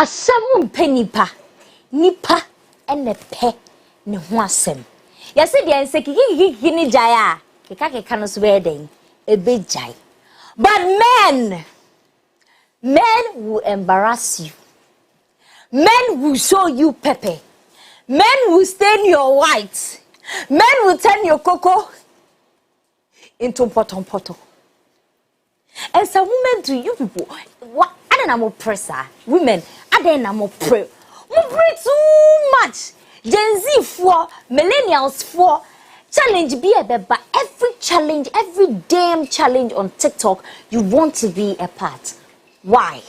Asam penipa nipa ene pe ne ho asem. Ya se dia nse kiki ni jaya keka no so be den ebe jai. But men will embarrass you. Men will show you pepper. Men will stain your white. Men will turn your cocoa into poto. And some women to you people, what? I don't know presser. Women, I don't know pray. Pray too much. Gen Z for millennials for challenge be a but every challenge, every damn challenge on TikTok, you want to be a part. Why?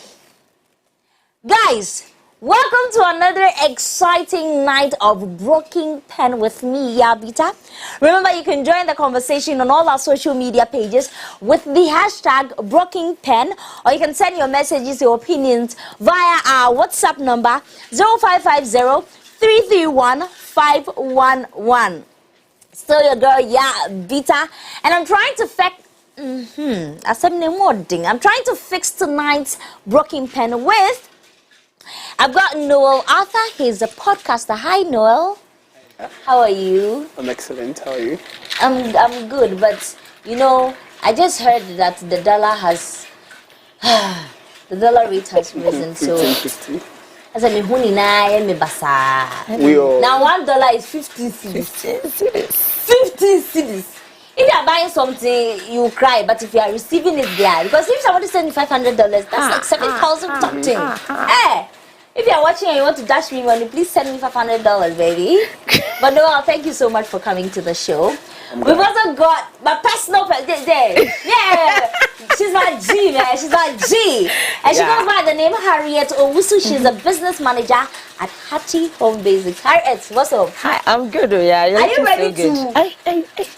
Guys, welcome to another exciting night of Broken Pen with me, Yabita. Remember, you can join the conversation on all our social media pages with the hashtag Broken Pen, or you can send your messages, your opinions via our WhatsApp number 0550-331-511. Still your girl, Yabita, and I'm trying to I'm trying to fix tonight's Broken Pen with. I've got Noel Arthur. He's a podcaster. Hi, Noel. How are you? I'm excellent. How are you? I'm good, but you know, I just heard that the dollar has the dollar rate has risen. So as I mean, now $1 is 50 cedis. 50 cedis. If you are buying something, you cry, but if you are receiving it there, because if somebody sends $500, that's like 7,000 something. Hey, if you are watching and you want to dash me money, please send me $500, baby. But no, thank you so much for coming to the show. We've also got my personal there. Yeah, she's my G, man. She's my G, and she goes by the name Harriet Owusu. She's a business manager at Hattie Home Basics. Harriet, what's up? Hi, I'm good. Yeah, are you ready to?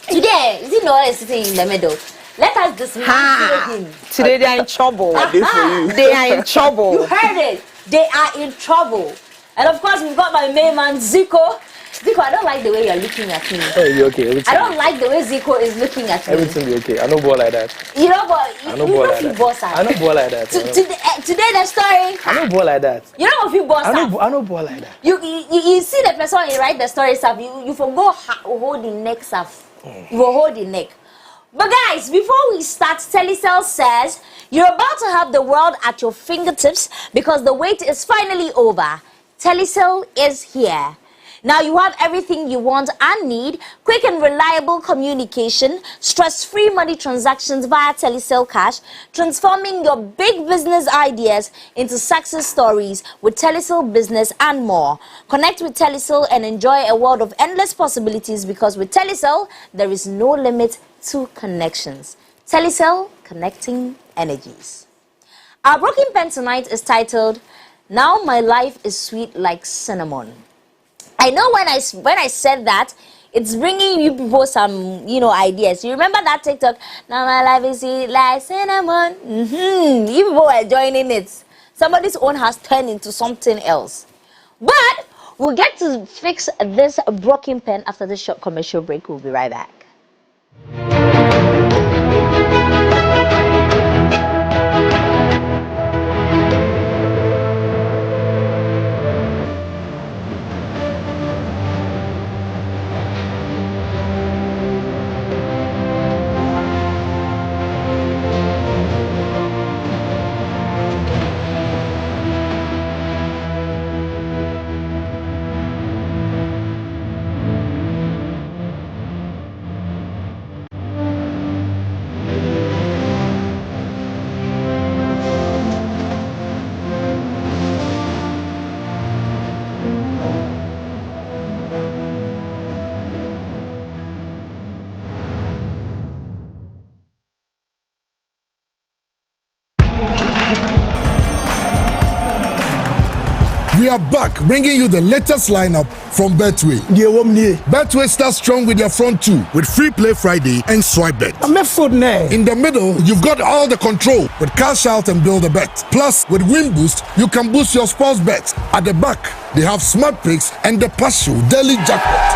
Today, is it Noel is sitting in the middle? Let us dismantle him. Today they are in trouble. They are in trouble. You heard it. They are in trouble. And of course, we've got my main man Zico. Zico, I don't like the way you're looking at me. Hey, you okay? Everything. I don't like the way Zico is looking at me. Everything be okay. I know ball like that. You know, but I know ball like that. I know ball like that. Today the story. I know ball like that. You know if you boss I know ball like that. You see the person you write the story stuff. You forgo hold the neck stuff. You will hold the neck. But guys, before we start, Telecel says you're about to have the world at your fingertips because the wait is finally over. Telecel is here. Now you have everything you want and need: quick and reliable communication, stress-free money transactions via Telecel Cash, transforming your big business ideas into success stories with Telecel Business and more. Connect with Telecel and enjoy a world of endless possibilities because with Telecel, there is no limit to connections. Telecel, connecting energies. Our Broken Pen tonight is titled, Now My Life is Sweet Like Cinnamon. I know when I said that, it's bringing you people some, ideas. You remember that TikTok? Now my life is sweet like cinnamon. You people are joining it. Somebody's own has turned into something else. But we'll get to fix this Broken Pen after the short commercial break. We'll be right back. We are back, bringing you the latest lineup from Betway. Betway starts strong with their front two, with Free Play Friday and Swipe Bet. In the middle, you've got all the control with Cash Out and Build a Bet. Plus, with Win Boost, you can boost your sports bets. At the back, they have Smart Picks and the Partial Daily Jackpot.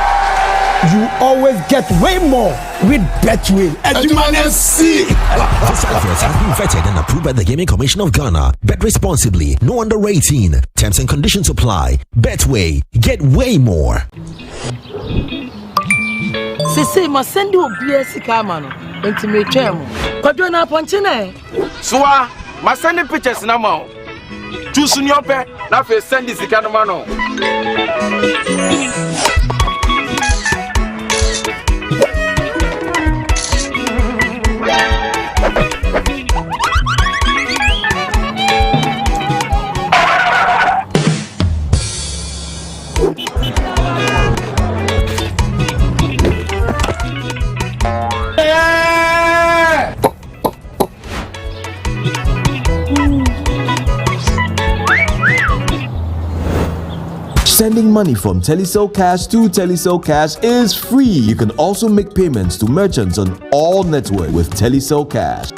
You always get way more with Betway. This advert has been vetted and approved by the Gaming Commission of Ghana. Bet responsibly. No under 18. Terms and conditions apply. Betway. Get way more. Sisi must send you a BSC mano. Intimate term. Quadrona Ponchine. Swa, must send the pictures now. Choose your pet. Now, send this mano. Sending money from Telecel Cash to Telecel Cash is free. You can also make payments to merchants on all networks with Telecel Cash.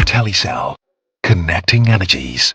Telecel, connecting energies.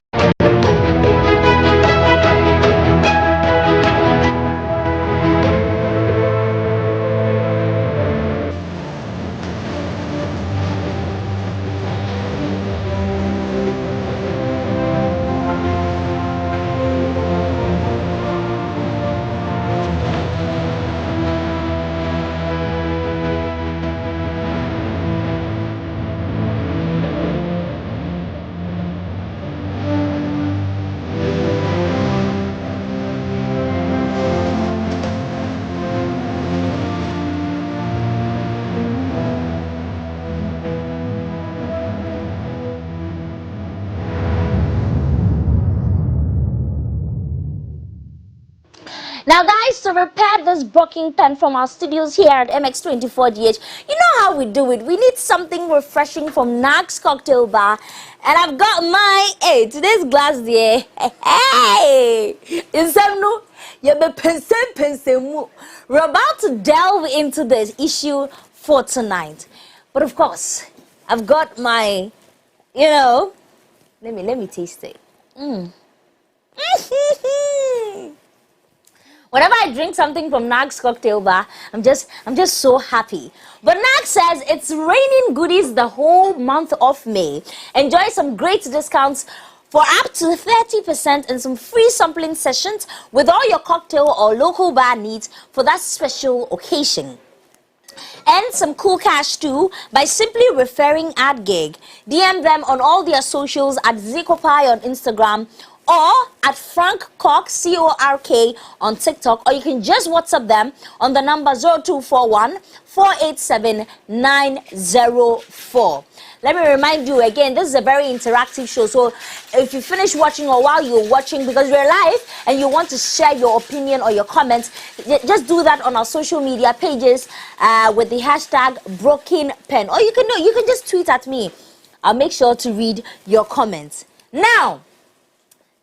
Now guys, to repair this broken pen from our studios here at MX24DH, you know how we do it. We need something refreshing from Nags Cocktail Bar. And I've got my, today's glass there. Hey! We're about to delve into this issue for tonight. But of course, I've got my, let me taste it. Whenever I drink something from Nags Cocktail Bar, I'm just so happy. But Nags says it's raining goodies the whole month of May. Enjoy some great discounts for up to 30% and some free sampling sessions with all your cocktail or local bar needs for that special occasion. And some cool cash too by simply referring @gig. DM them on all their socials at Zicopai on Instagram or at Frank Cork, C-O-R-K on TikTok, or you can just WhatsApp them on the number 0241 487 904. Let me remind you again, this is a very interactive show. So if you finish watching or while you're watching, because we're live and you want to share your opinion or your comments, just do that on our social media pages with the hashtag #BrokenPen. Or you can just tweet at me. I'll make sure to read your comments. Now,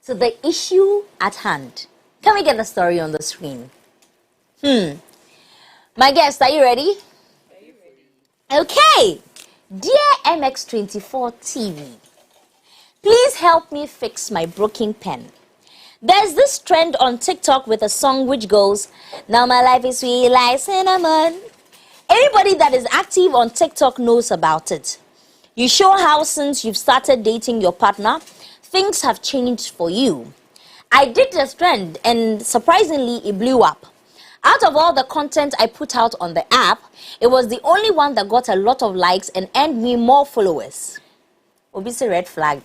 to the issue at hand. Can we get the story on the screen? My guests, are you ready? Okay. Dear MX24 TV, please help me fix my broken pen. There's this trend on TikTok with a song which goes, now my life is sweet like cinnamon. Anybody that is active on TikTok knows about it. You show how since you've started dating your partner, things have changed for you. I did this trend and surprisingly it blew up. Out of all the content I put out on the app, it was the only one that got a lot of likes and earned me more followers. Obviously, red flag.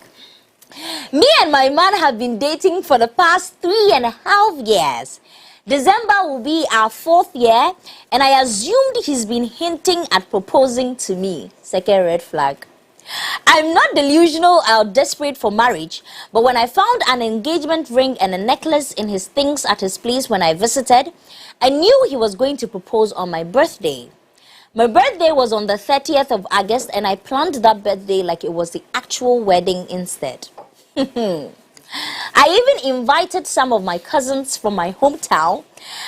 Me and my man have been dating for the past 3.5 years. December will be our 4th year, and I assumed he's been hinting at proposing to me. Second red flag. I'm not delusional or desperate for marriage, but when I found an engagement ring and a necklace in his things at his place when I visited, I knew he was going to propose on my birthday. My birthday was on the 30th of August, and I planned that birthday like it was the actual wedding instead. I even invited some of my cousins from my hometown.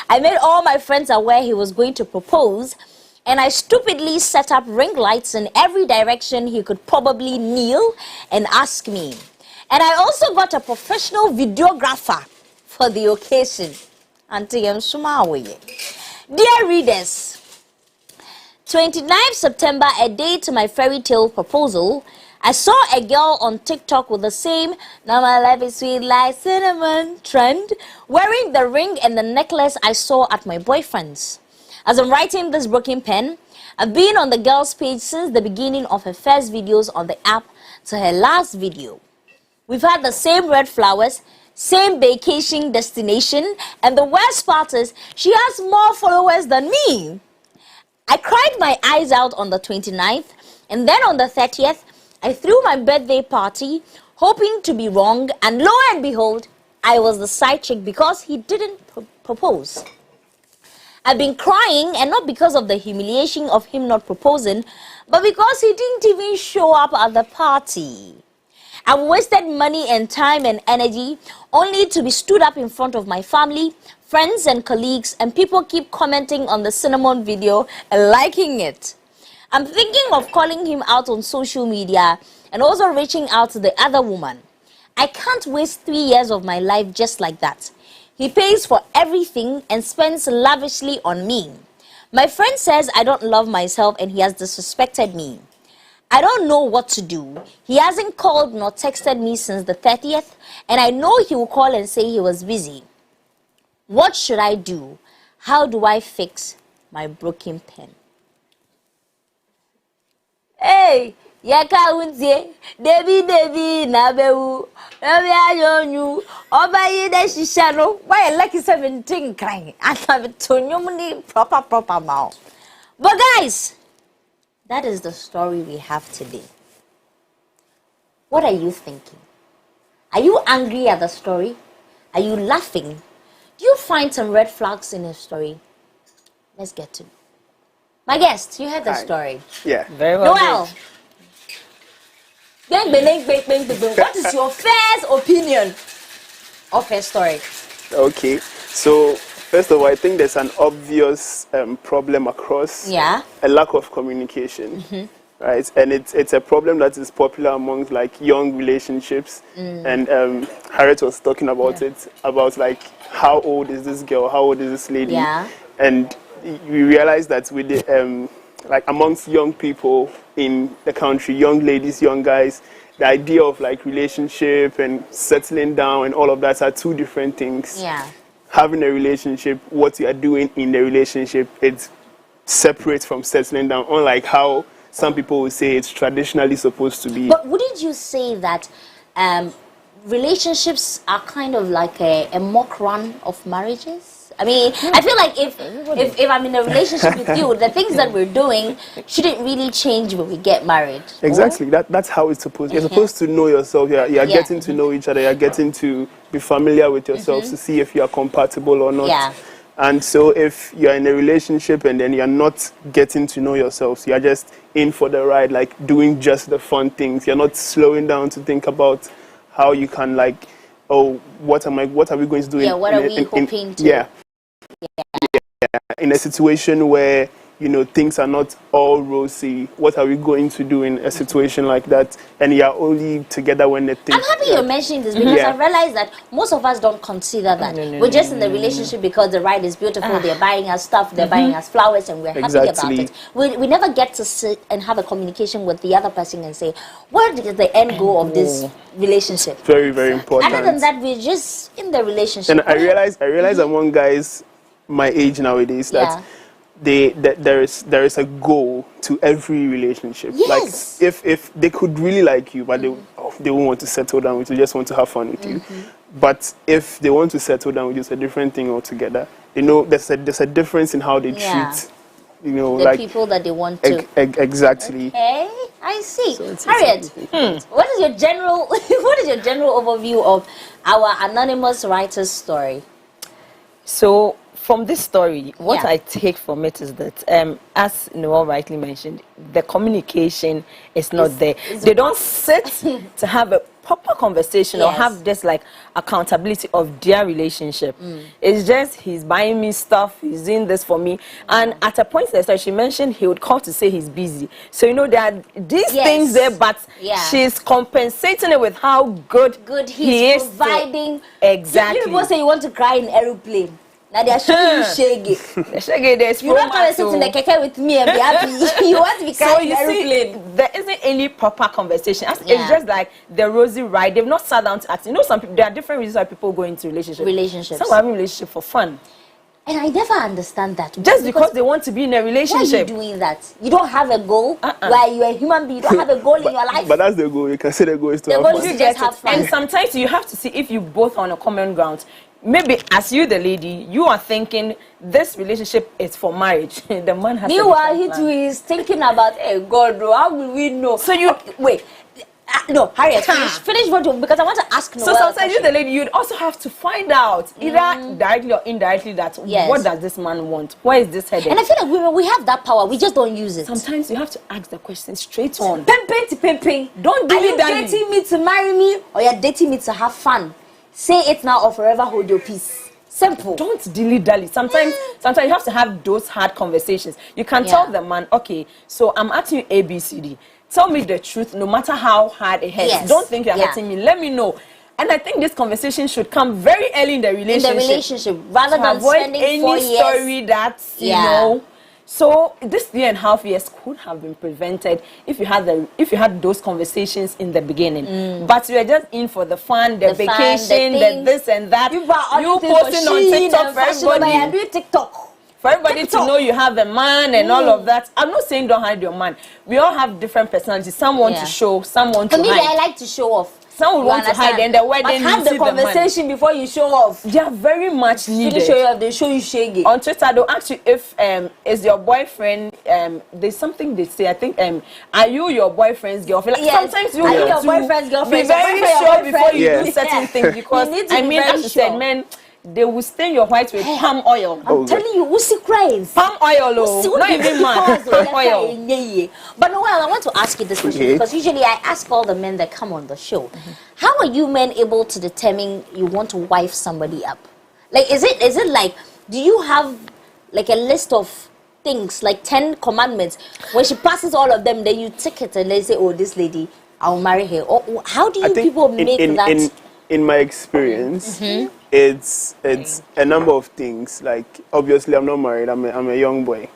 I made all my friends aware he was going to propose, and I stupidly set up ring lights in every direction he could probably kneel and ask me. And I also got a professional videographer for the occasion. Dear readers, 29th September, a day to my fairy tale proposal, I saw a girl on TikTok with the same "Now my life is sweet like cinnamon" trend, wearing the ring and the necklace I saw at my boyfriend's. As I'm writing this broken pen, I've been on the girl's page since the beginning of her first videos on the app to her last video. We've had the same red flowers, same vacation destination, and the worst part is she has more followers than me. I cried my eyes out on the 29th, and then on the 30th, I threw my birthday party, hoping to be wrong, and lo and behold, I was the side chick because he didn't propose. I've been crying, and not because of the humiliation of him not proposing, but because he didn't even show up at the party. I've wasted money and time and energy only to be stood up in front of my family, friends and colleagues, and people keep commenting on the cinnamon video and liking it. I'm thinking of calling him out on social media and also reaching out to the other woman. I can't waste 3 years of my life just like that. He pays for everything and spends lavishly on me. My friend says I don't love myself and he has disrespected me. I don't know what to do. He hasn't called nor texted me since the 30th, and I know he will call and say he was busy. What should I do? How do I fix my broken pen? Hey, yaka unzie, Debbie, nabewu, ayonu, obayi de shishano. Why lucky 17 crying? I have it to you proper mouth. But guys, that is the story we have today. What are you thinking? Are you angry at the story? Are you laughing? Do you find some red flags in the story? Let's get to it. My guest, you heard the story. Yeah, very well. Noel, what is your first opinion of her story? Okay, so first of all, I think there's an obvious problem across a lack of communication, right? And it's a problem that is popular amongst like young relationships. And Harriet was talking about it, about like how old is this girl, how old is this lady? Yeah. And we realize that with the like amongst young people in the country, young ladies, young guys, the idea of like relationship and settling down and all of that are two different things. Yeah. Having a relationship, what you are doing in the relationship, it's separate from settling down, unlike how some people would say it's traditionally supposed to be. But wouldn't you say that relationships are kind of like a mock run of marriages? I mean, I feel like if I'm in a relationship with you, the things that we're doing shouldn't really change when we get married. Exactly. That's how it's supposed. You're supposed to know yourself. You're getting to know each other. You're getting to be familiar with yourselves to see if you are compatible or not. Yeah. And so if you're in a relationship and then you're not getting to know yourselves, you're just in for the ride, like doing just the fun things. You're not slowing down to think about how you can like, oh, what are we going to do? Yeah, what are we hoping to? Yeah. In a situation where, you know, things are not all rosy, what are we going to do in a situation like that? And you're only together when the things... I'm happy you're mentioning this because I realize that most of us don't consider that. We're just in the relationship because the ride is beautiful, they're buying us stuff, they're buying us flowers, and we're happy about it. We never get to sit and have a communication with the other person and say, what is the end goal of this relationship? Very, very important. Other than that, we're just in the relationship. And I realize among guys my age nowadays that there is a goal to every relationship. Yes. Like if they could really like you, but they won't want to settle down with you, just want to have fun with you. But if they want to settle down with you, it's a different thing altogether. You know, there's a difference in how they treat, you know, the like people that they want to. Exactly. Okay, I see. So Harriet, what is your general overview of our anonymous writer's story? So from this story, what I take from it is that, as Noel rightly mentioned, the communication is not there. They don't sit to have a proper conversation or have this like accountability of their relationship. It's just he's buying me stuff, he's doing this for me, and at a point that she mentioned he would call to say he's busy. So you know there are these things there, but she's compensating it with how good he is providing. Exactly. You people say you want to cry in aeroplane. Now they are showing you shaggy. The shaggy, there's you don't come and sit in the keke with me and be happy. You want to be crying in aeroplane. See, there isn't any proper conversation. It's just like the rosy ride. They've not sat down to ask. You know, some people, there are different reasons why people go into relationships. Some are having relationship for fun. And I never understand that. Just because they want to be in a relationship. Why are you doing that? You don't have a goal where you're a human being. You don't have a goal in your life. But that's the goal. You can say the goal is to have fun. You just have fun. And sometimes you have to see if you both are on a common ground. Maybe as you, the lady, you are thinking this relationship is for marriage. The man has. Meanwhile, he too is thinking about, hey, God, how will we know? So you wait. No, Harriet, finish what you, because I want to ask Noel. So sometimes you, the lady, you'd also have to find out either directly or indirectly that what does this man want? Where is this headed? And I feel like women, we have that power. We just don't use it. Sometimes you have to ask the question straight on. Pimping. Don't do it. Are you dating me to marry me or you're dating me to have fun? Say it now or forever hold your peace. Simple. Don't dilly-dally. Sometimes you have to have those hard conversations. You can tell the man, okay, so I'm asking you A, B, C, D. Tell me the truth, no matter how hard it hurts. Yes. Don't think you're hurting me. Let me know. And I think this conversation should come very early in the relationship. Rather than avoid spending 4 years. any story that, you know. So this 3.5 years could have been prevented if you had those conversations in the beginning. But you are just in for the fun, the vacation, the this and that. You posting on TikTok for everybody. For everybody to know you have a man and all of that. I'm not saying don't hide your man. We all have different personalities. Some want to show, some want to hide. I like to show off. Some would want to hide and the wedding. But have the conversation before you show off. They are very much needed. Show you off, they show you shaggy. On Twitter, they'll ask you if is your boyfriend there's something they say. I think are you your boyfriend's girlfriend? Like, sometimes you are your boyfriend's girlfriend. Be very sure before you do certain things because I mean, as you said, men. They will stain your white with palm oil. I'm telling you, who's crying? Palm oil, not even man. Palm oil. But Noel, I want to ask you this question because usually I ask all the men that come on the show, how are you men able to determine you want to wife somebody up? Like, is it like, do you have like a list of things, like 10 commandments? When she passes all of them, then you tick it and they say, oh, this lady, I'll marry her. Or how do you people make that? In my experience, it's a number of things. Like, obviously, I'm not married. I'm a young boy,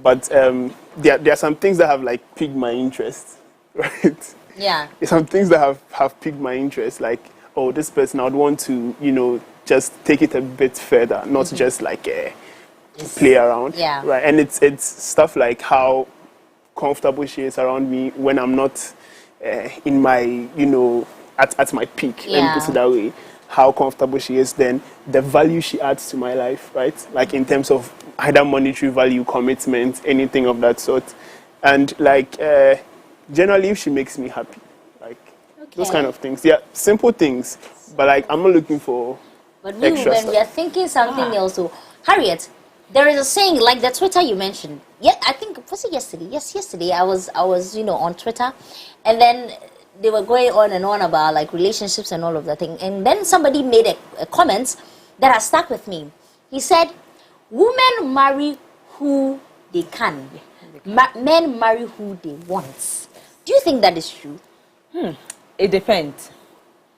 but there are some things that have like piqued my interest, right? Yeah. There's some things that have piqued my interest. Like, oh, this person, I'd want to, just take it a bit further, not just like play around. Yeah. Right. And it's stuff like how comfortable she is around me when I'm not in my, at my peak, let me put it that way. How comfortable she is, then the value she adds to my life, right? Like in terms of either monetary value, commitment, anything of that sort. And like generally if she makes me happy, like those kind of things. Yeah, simple things, but like I'm not looking for extra when stuff. we are thinking something else. So, Harriet, there is a saying like the Twitter you mentioned. Yeah, I think was it yesterday? Yes, yesterday I was on Twitter, and then they were going on and on about like relationships and all of that thing. And then somebody made a comment that has stuck with me. He said, women marry who they can. Men marry who they want. Do you think that is true? It depends.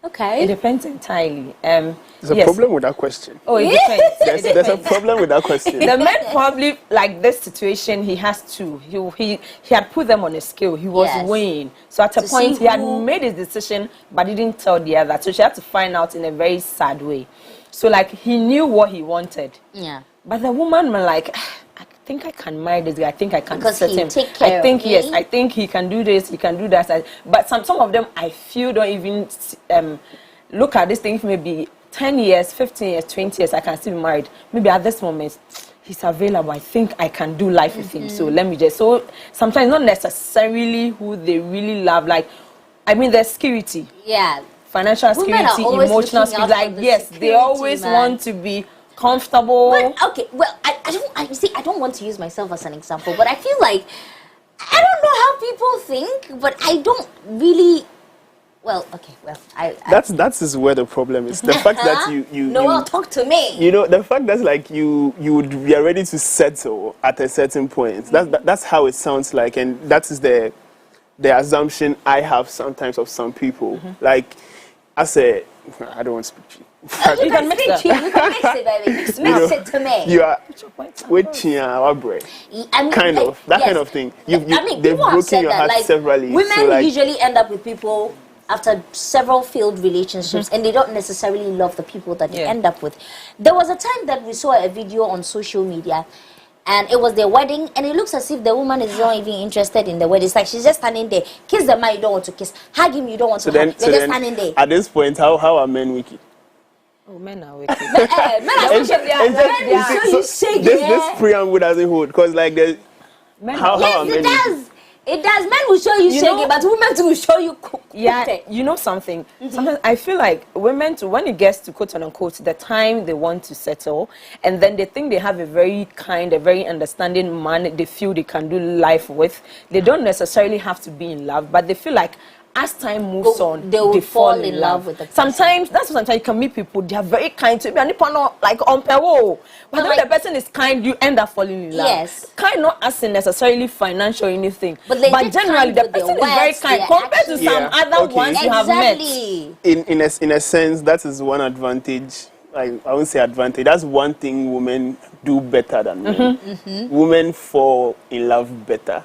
Okay. It depends entirely. There's a problem with that question. Oh, it depends. There's a problem with that question. The man probably, like this situation, he has to. He had put them on a scale. He was weighing. So at a point, he had made his decision, but he didn't tell the other. So she had to find out in a very sad way. So like, he knew what he wanted. Yeah. But the woman was like, I think I can marry this guy. I think I can set him. Take care I think of me. yes. I think he can do this. He can do that. But some of them, I feel, don't even look at this thing. Maybe 10 years, 15 years, 20 years, I can still be married. Maybe at this moment, he's available. I think I can do life with him. So let me just. So sometimes not necessarily who they really love. Like, I mean, there's security. Yeah. Financial security, emotional security. Like yes, they always want to be comfortable. But, okay, well, I don't want to use myself as an example, but I feel like I don't know how people think, but I don't really Well, okay, well, That is where the problem is. The fact that you talk to me. You know, the fact that like you are ready to settle at a certain point. That's how it sounds like, and that is the assumption I have sometimes of some people. Like, I don't want to speak to you. You can mix it. You can mix it, baby. Mix it to me. You are kind of that kind of thing. They've broken your heart severally. Women usually end up with people after several failed relationships, and they don't necessarily love the people that they end up with. There was a time that we saw a video on social media, and it was their wedding, and it looks as if the woman is not even interested in the wedding. It's like she's just standing there. Kiss the man you don't want to kiss. Hug him you don't want to hug. They're just standing there. At this point, how are men wicked? Oh, men are wicked. Men are wicked. This preamble doesn't hold, because like the how are men wicked? It does. Men will show you shaking, but women will show you you know something. Sometimes I feel like women too, when it gets to quote unquote the time they want to settle, and then they think they have a very kind, a very understanding man they feel they can do life with, they don't necessarily have to be in love, but they feel like as time moves on, they fall in love with the person. Sometimes you can meet people, they are very kind to you, and like on payroll. But when the person is kind, you end up falling in love. Yes. Kind not as in necessarily financial or anything. But generally the person is very kind compared to some other ones you have met. In a sense, that is one advantage. I won't say advantage. That's one thing women do better than men. Women fall in love better.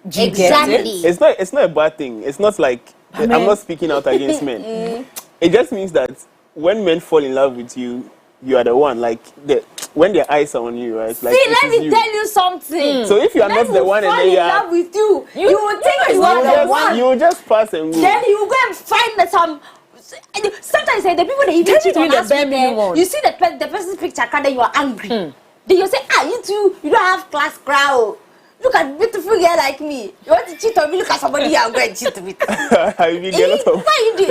Exactly. It's not a bad thing. It's not like I'm not speaking out against men. It just means that when men fall in love with you, you are the one. Like when their eyes are on you, right? Like, see, let me tell you something. So if you are not the one, and then you are in love with you, you will think you are the one. You will just pass and go. Then you will go and find some. Sometimes the people that even cheat on us with, you see the person's picture, and then you are angry. Then you say, you too, you don't have class crowd. Look at a beautiful girl like me. You want to cheat on me? Look at somebody I'm going to cheat with. I mean,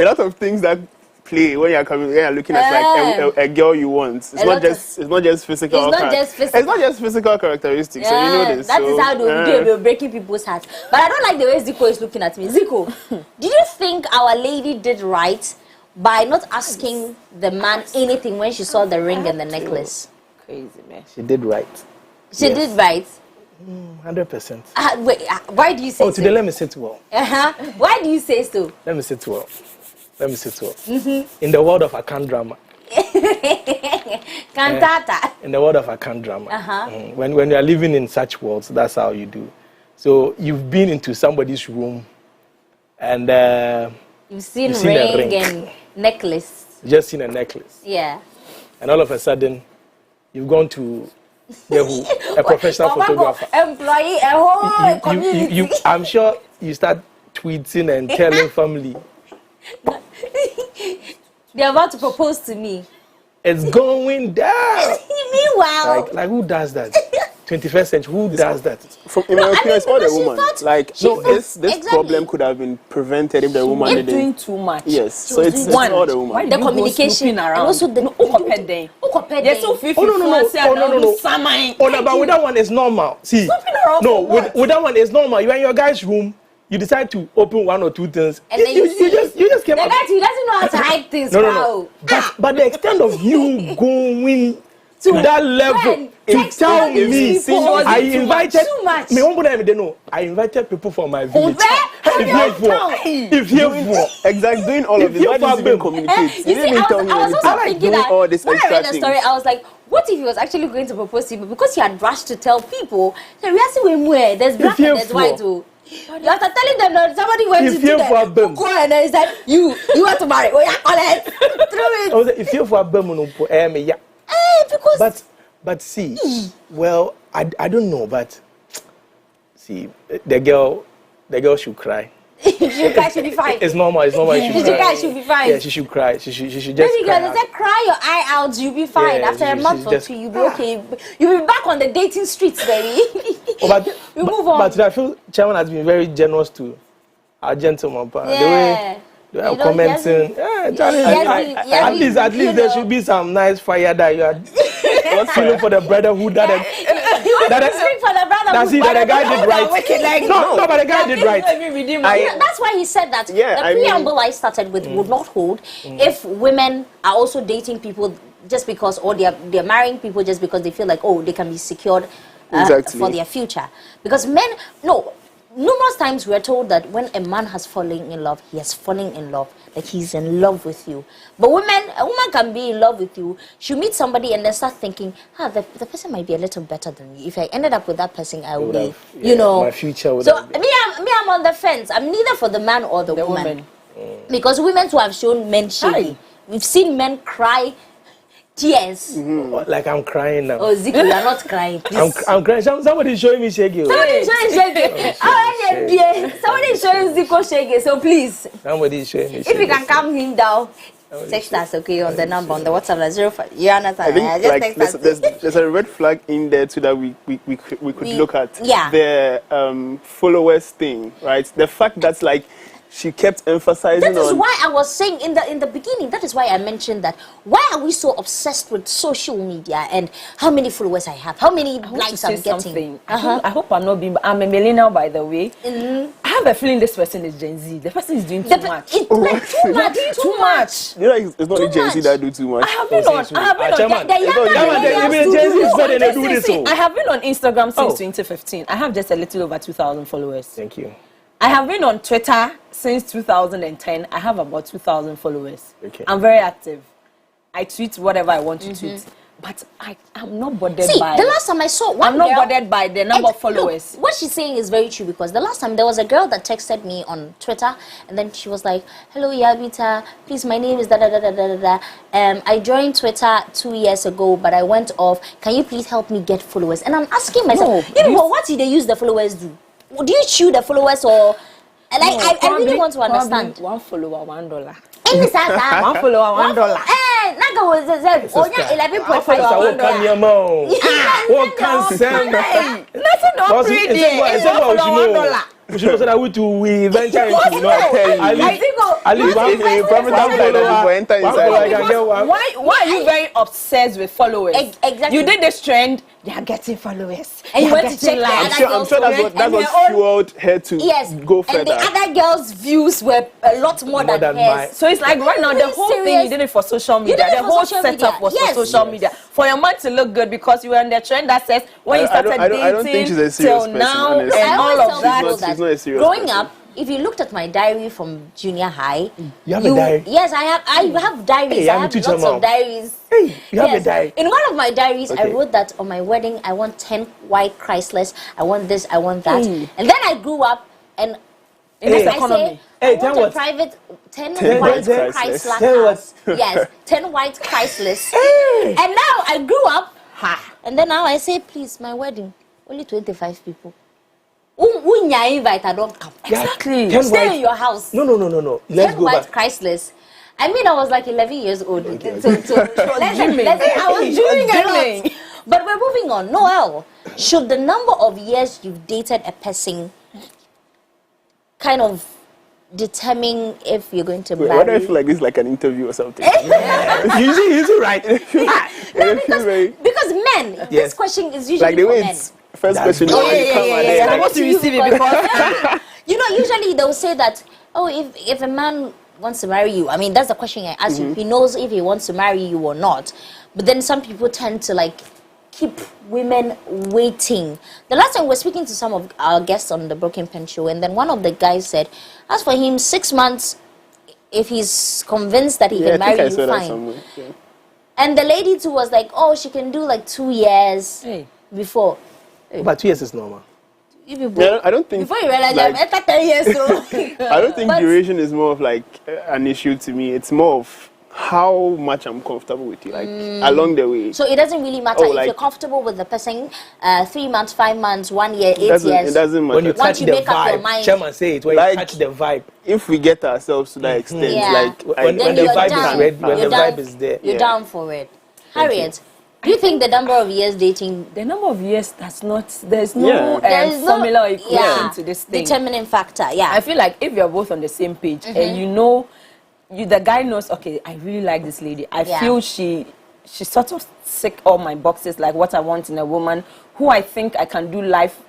a lot of things that play when you're looking at like a girl you want. It's not just physical. It's not just physical characteristics. Yeah, so you know this. That is how they're breaking people's hearts. But I don't like the way Zico is looking at me. Zico, did you think Our Lady did right by not asking the man anything when she saw the ring and the necklace? Crazy, man. She did right. She did right. 100%. Wait, why do you say so? Today let me sit well. Why do you say so? Let me sit well. In the world of Akan drama. Cantata. In the world of Akan drama. When you are living in such worlds, that's how you do. So you've been into somebody's room and you've seen ring and necklace. You just seen a necklace. Yeah. And all of a sudden, you've gone to a professional photographer. Employee, a whole community. I'm sure you start tweeting and telling family. They're about to propose to me. It's going down. Meanwhile, like who does that? 21st century, who does that? In my opinion, it's all the woman. This problem could have been prevented if the woman didn't. Doing too much. Yes, so it's all the woman. The communication around. And also the no. But with that one is normal. See, with that one is normal. You are in your guy's room. You decide to open one or two things. And then you just came out. He doesn't know how to hide things. No. But the extent of you going to that level to tell me, I invited me. I invited people from my village. If you exactly doing all of this, why didn't you even communicate? You didn't tell me anything. I like doing all this extra things. When I read the story, I was like, what if he was actually going to propose to you, but because he had rushed to tell people, there's black and there's white too. You have to telling them that somebody went to do that. And then said, you want to marry? Oh, yeah, collect. Through it. If you're for a yeah. Because but see, well, I don't know, but see, the girl should cry. She should be fine. It's normal. She should be fine. Yeah, she should cry. She should just cry. Girl, they say cry your eye out, you'll be fine. After a month or two, you'll be okay. You'll be back on the dating streets, baby. We move on. But I feel Chairman has been very generous to our gentleman. The way they are commenting. At least there should be some nice fire that you are feeling for the brotherhood. speak for the brother. That's it. That the guy did right. No, but the guy did right. That's why he said that the preamble I started with would not hold if women are also dating people just because, or they're marrying people just because they feel like, oh, they can be secured for their future. Because men, numerous times we are told that when a man has fallen in love, he has fallen in love, like he's in love with you. But a woman can be in love with you. She'll meet somebody and then start thinking, the person might be a little better than me. If I ended up with that person, I would be, my future would have been. I'm on the fence. I'm neither for the man or the woman. Because women too have shown men shady. We've seen men cry tears. Like I'm crying now. Oh, Zico, you are not crying. I'm crying. Somebody's showing me shaggy. Somebody's showing shaggy. Somebody's showing Zico shaggy. So please. Somebody's showing me shaggy. If you can calm him down, text us, okay, on the number, on the WhatsApp, 05. You understand? I think there's a red flag in there too that we could look at. Yeah. The followers thing, right? The fact that's like, she kept emphasizing that is why I was saying in the beginning, that is why I mentioned that. Why are we so obsessed with social media and how many followers I have, how many likes I'm getting? I hope I'm not being, I'm a millennial, by the way. I have a feeling this person is Gen Z. The person is doing too much. Too much. You know, it's not the Gen Z that do too much. I have been on Instagram since 2015. I have just a little over 2,000 followers. Thank you. I have been on Twitter since 2010. I have about 2,000 followers. Okay. I'm very active. I tweet whatever I want to tweet. But I'm not bothered by... the last time I saw one I'm not bothered by the number of followers. Look, what she's saying is very true, because the last time there was a girl that texted me on Twitter, and then she was like, hello, Yabita, please, my name is da-da-da-da-da-da. I joined Twitter 2 years ago, but I went off. Can you please help me get followers? And I'm asking myself, what did they use the followers do? Do you chew the followers or... And I really want to understand. One follower, $1. One follower, $1. Naga was 11.5 What can send? Nothing not pretty. $1. We should also that we venture into, I think why are you very obsessed with followers? Exactly. You did this trend, they are getting followers. And you went to check I'm sure that's what fueled her to go further. And the other girls' views were a lot more than hers. So it's like right now, the whole thing, you did it for social media. The whole setup was for social media. For your man to look good, because you were in the trend that says when you started dating till now and all of that. Growing up, if you looked at my diary from junior high, you have a diary? Yes, I have diaries. Hey, I have lots of diaries. Hey, you have a diary? In one of my diaries, I wrote that on my wedding, I want 10 white Chryslers. I want this, I want that. And then I grew up and in this economy. I want a private 10 white Chrysler cars. Yes, 10 white Chryslers. And now I grew up, and then now I say, please, my wedding, only 25 people. When you invite, I don't come. Exactly. Stay in your house. No. Let's go back. Chryslers. I mean, I was like 11 years old. I was doing a lot. But we're moving on. Noel, should the number of years you've dated a person kind of determine if you're going to marry? Why do I feel like this is like an interview or something? Usually right. Because men, this question is usually like the way for men. First question. I'm supposed to receive it because usually they'll say that, if a man wants to marry you, I mean, that's the question I ask you. He knows if he wants to marry you or not. But then some people tend to keep women waiting. The last time we were speaking to some of our guests on the Broken Pen show, and then one of the guys said, as for him, 6 months, if he's convinced that he can marry you, fine. And the lady too was like, she can do 2 years before. But 2 years is normal. I don't think. Before you realize I'm after 10 years, so. I don't think duration is more of an issue to me. It's more of how much I'm comfortable with you, along the way. So it doesn't really matter if you're comfortable with the person. 3 months, 5 months, 1 year, 8 years. It doesn't matter. When you touch the vibe, Chairman say it. When you touch the vibe. If we get ourselves to that extent, when the vibe is ready, when the vibe is there, you're down for it. Harriet, do you think the number of years dating? The number of years, there's no formula equation to this thing. Determining factor, I feel like if you're both on the same page and the guy knows, okay, I really like this lady. I feel she she sort of tick all my boxes, like what I want in a woman, who I think I can do life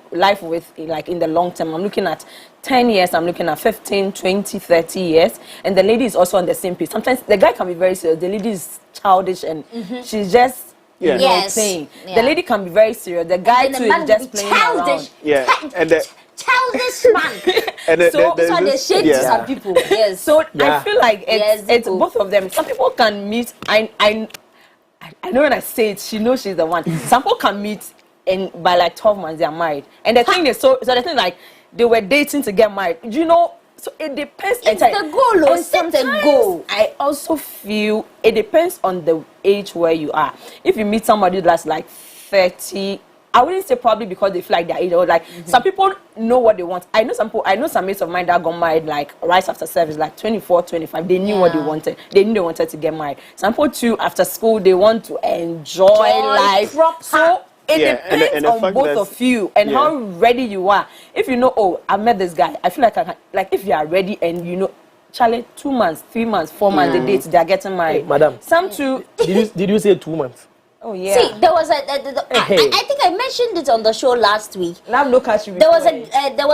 with, like in the long term. I'm looking at 10 years, I'm looking at 15, 20, 30 years, and the lady is also on the same page. Sometimes the guy can be very serious, the lady is childish, and she's just playing. Yeah. The lady can be very serious, the guy too is just playing around. Yeah, and childish man. And so they shade to some people. Yes. So I feel like it's both of them. Some people can meet. I know when I say it, she knows she's the one. Some people can meet, and by like 12 months they are married. And the thing is, so the thing like they were dating to get married. You know, so it depends. It's the goal. And set the goal. I also feel it depends on the age where you are. If you meet somebody that's like 30. I wouldn't say probably because they feel like their age, or like some people know what they want. I know some mates of mine that got married like right after service, like 24, 25. They knew what they wanted. They knew they wanted to get married. Some people too, after school, they want to enjoy life. So it depends on both of you and how ready you are. If you know, oh, I met this guy, I feel like I can, like if you are ready and you know, Charlie, 2 months, 3 months, 4 months, they date, they are getting married. Hey, madam. Some too. Did you say 2 months? Oh yeah. See, there was I think I mentioned it on the show last week. Now look at you. There was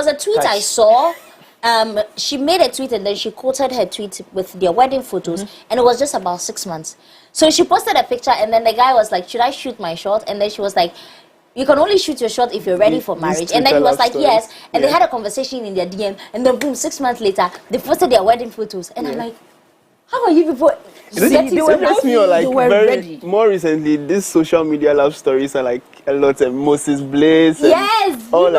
a tweet I saw. She made a tweet and then she quoted her tweet with their wedding photos, and it was just about 6 months. So she posted a picture, and then the guy was like, "Should I shoot my shot?" And then she was like, "You can only shoot your shot if you're ready for marriage." And then he was like, "Yes." And they had a conversation in their DM, and then boom, 6 months later, they posted their wedding photos, and I'm like, "How are you people?" They were like very more recently. These social media love stories are like a lot of Moses Blaze. And all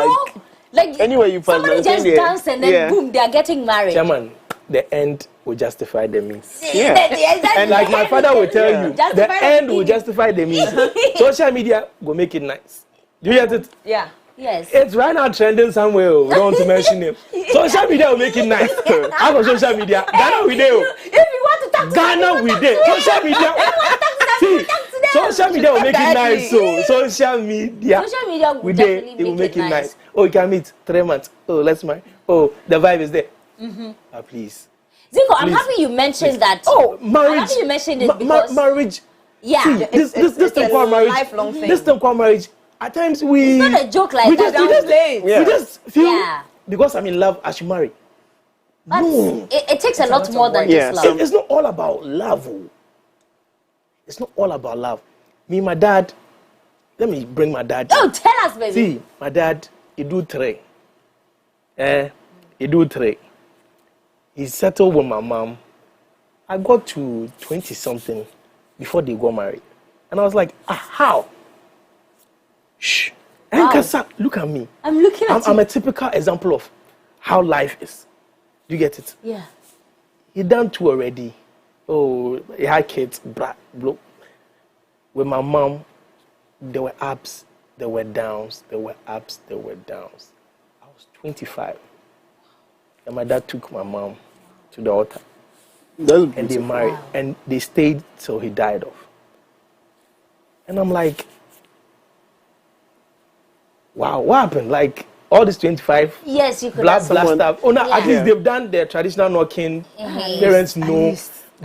like anyway you pass. Somebody just dance and then boom, they are getting married. Chairman, the end will justify the means. And like my father will tell you, the end will justify the means. Social media will make it nice. Do you get it? Yeah. Yes. It's right now trending somewhere. We don't want to mention it. Social media will make it nice. How about social media? Ghana we do. If you want to talk to Ghana we do. Social media. See, social media will make it nice. So social media will definitely it will make it nice. Oh, you can meet 3 months. Oh, let's marry. Oh, the vibe is there. Please. Zinko, I'm happy you mentioned that. Oh, marriage. I'm happy you mentioned it because marriage. Yeah. See, this thing called marriage. Lifelong thing. This thing called marriage. At times it's not a joke like that. We just feel because I'm in love, I should marry. But it takes a lot more than just love. It's not all about love. It's not all about love. Me, my dad. Let me bring my dad. Oh, tell us, baby. See, my dad, he do 3. He do 3. He settled with my mom. I got to 20 something before they got married, and I was like, how? Shh. Wow. Look at me. I'm looking at you. I'm a typical example of how life is. Do you get it? Yeah. He done 2 already. Oh, he had kids. With my mom, there were ups, there were downs, there were ups, there were downs. I was 25. And my dad took my mom to the altar. And they married. Wow. And they stayed till he died off. And I'm like, wow, what happened? Like all this 25, yes, you could blah stuff. Oh, no, at least they've done their traditional knocking. Parents know,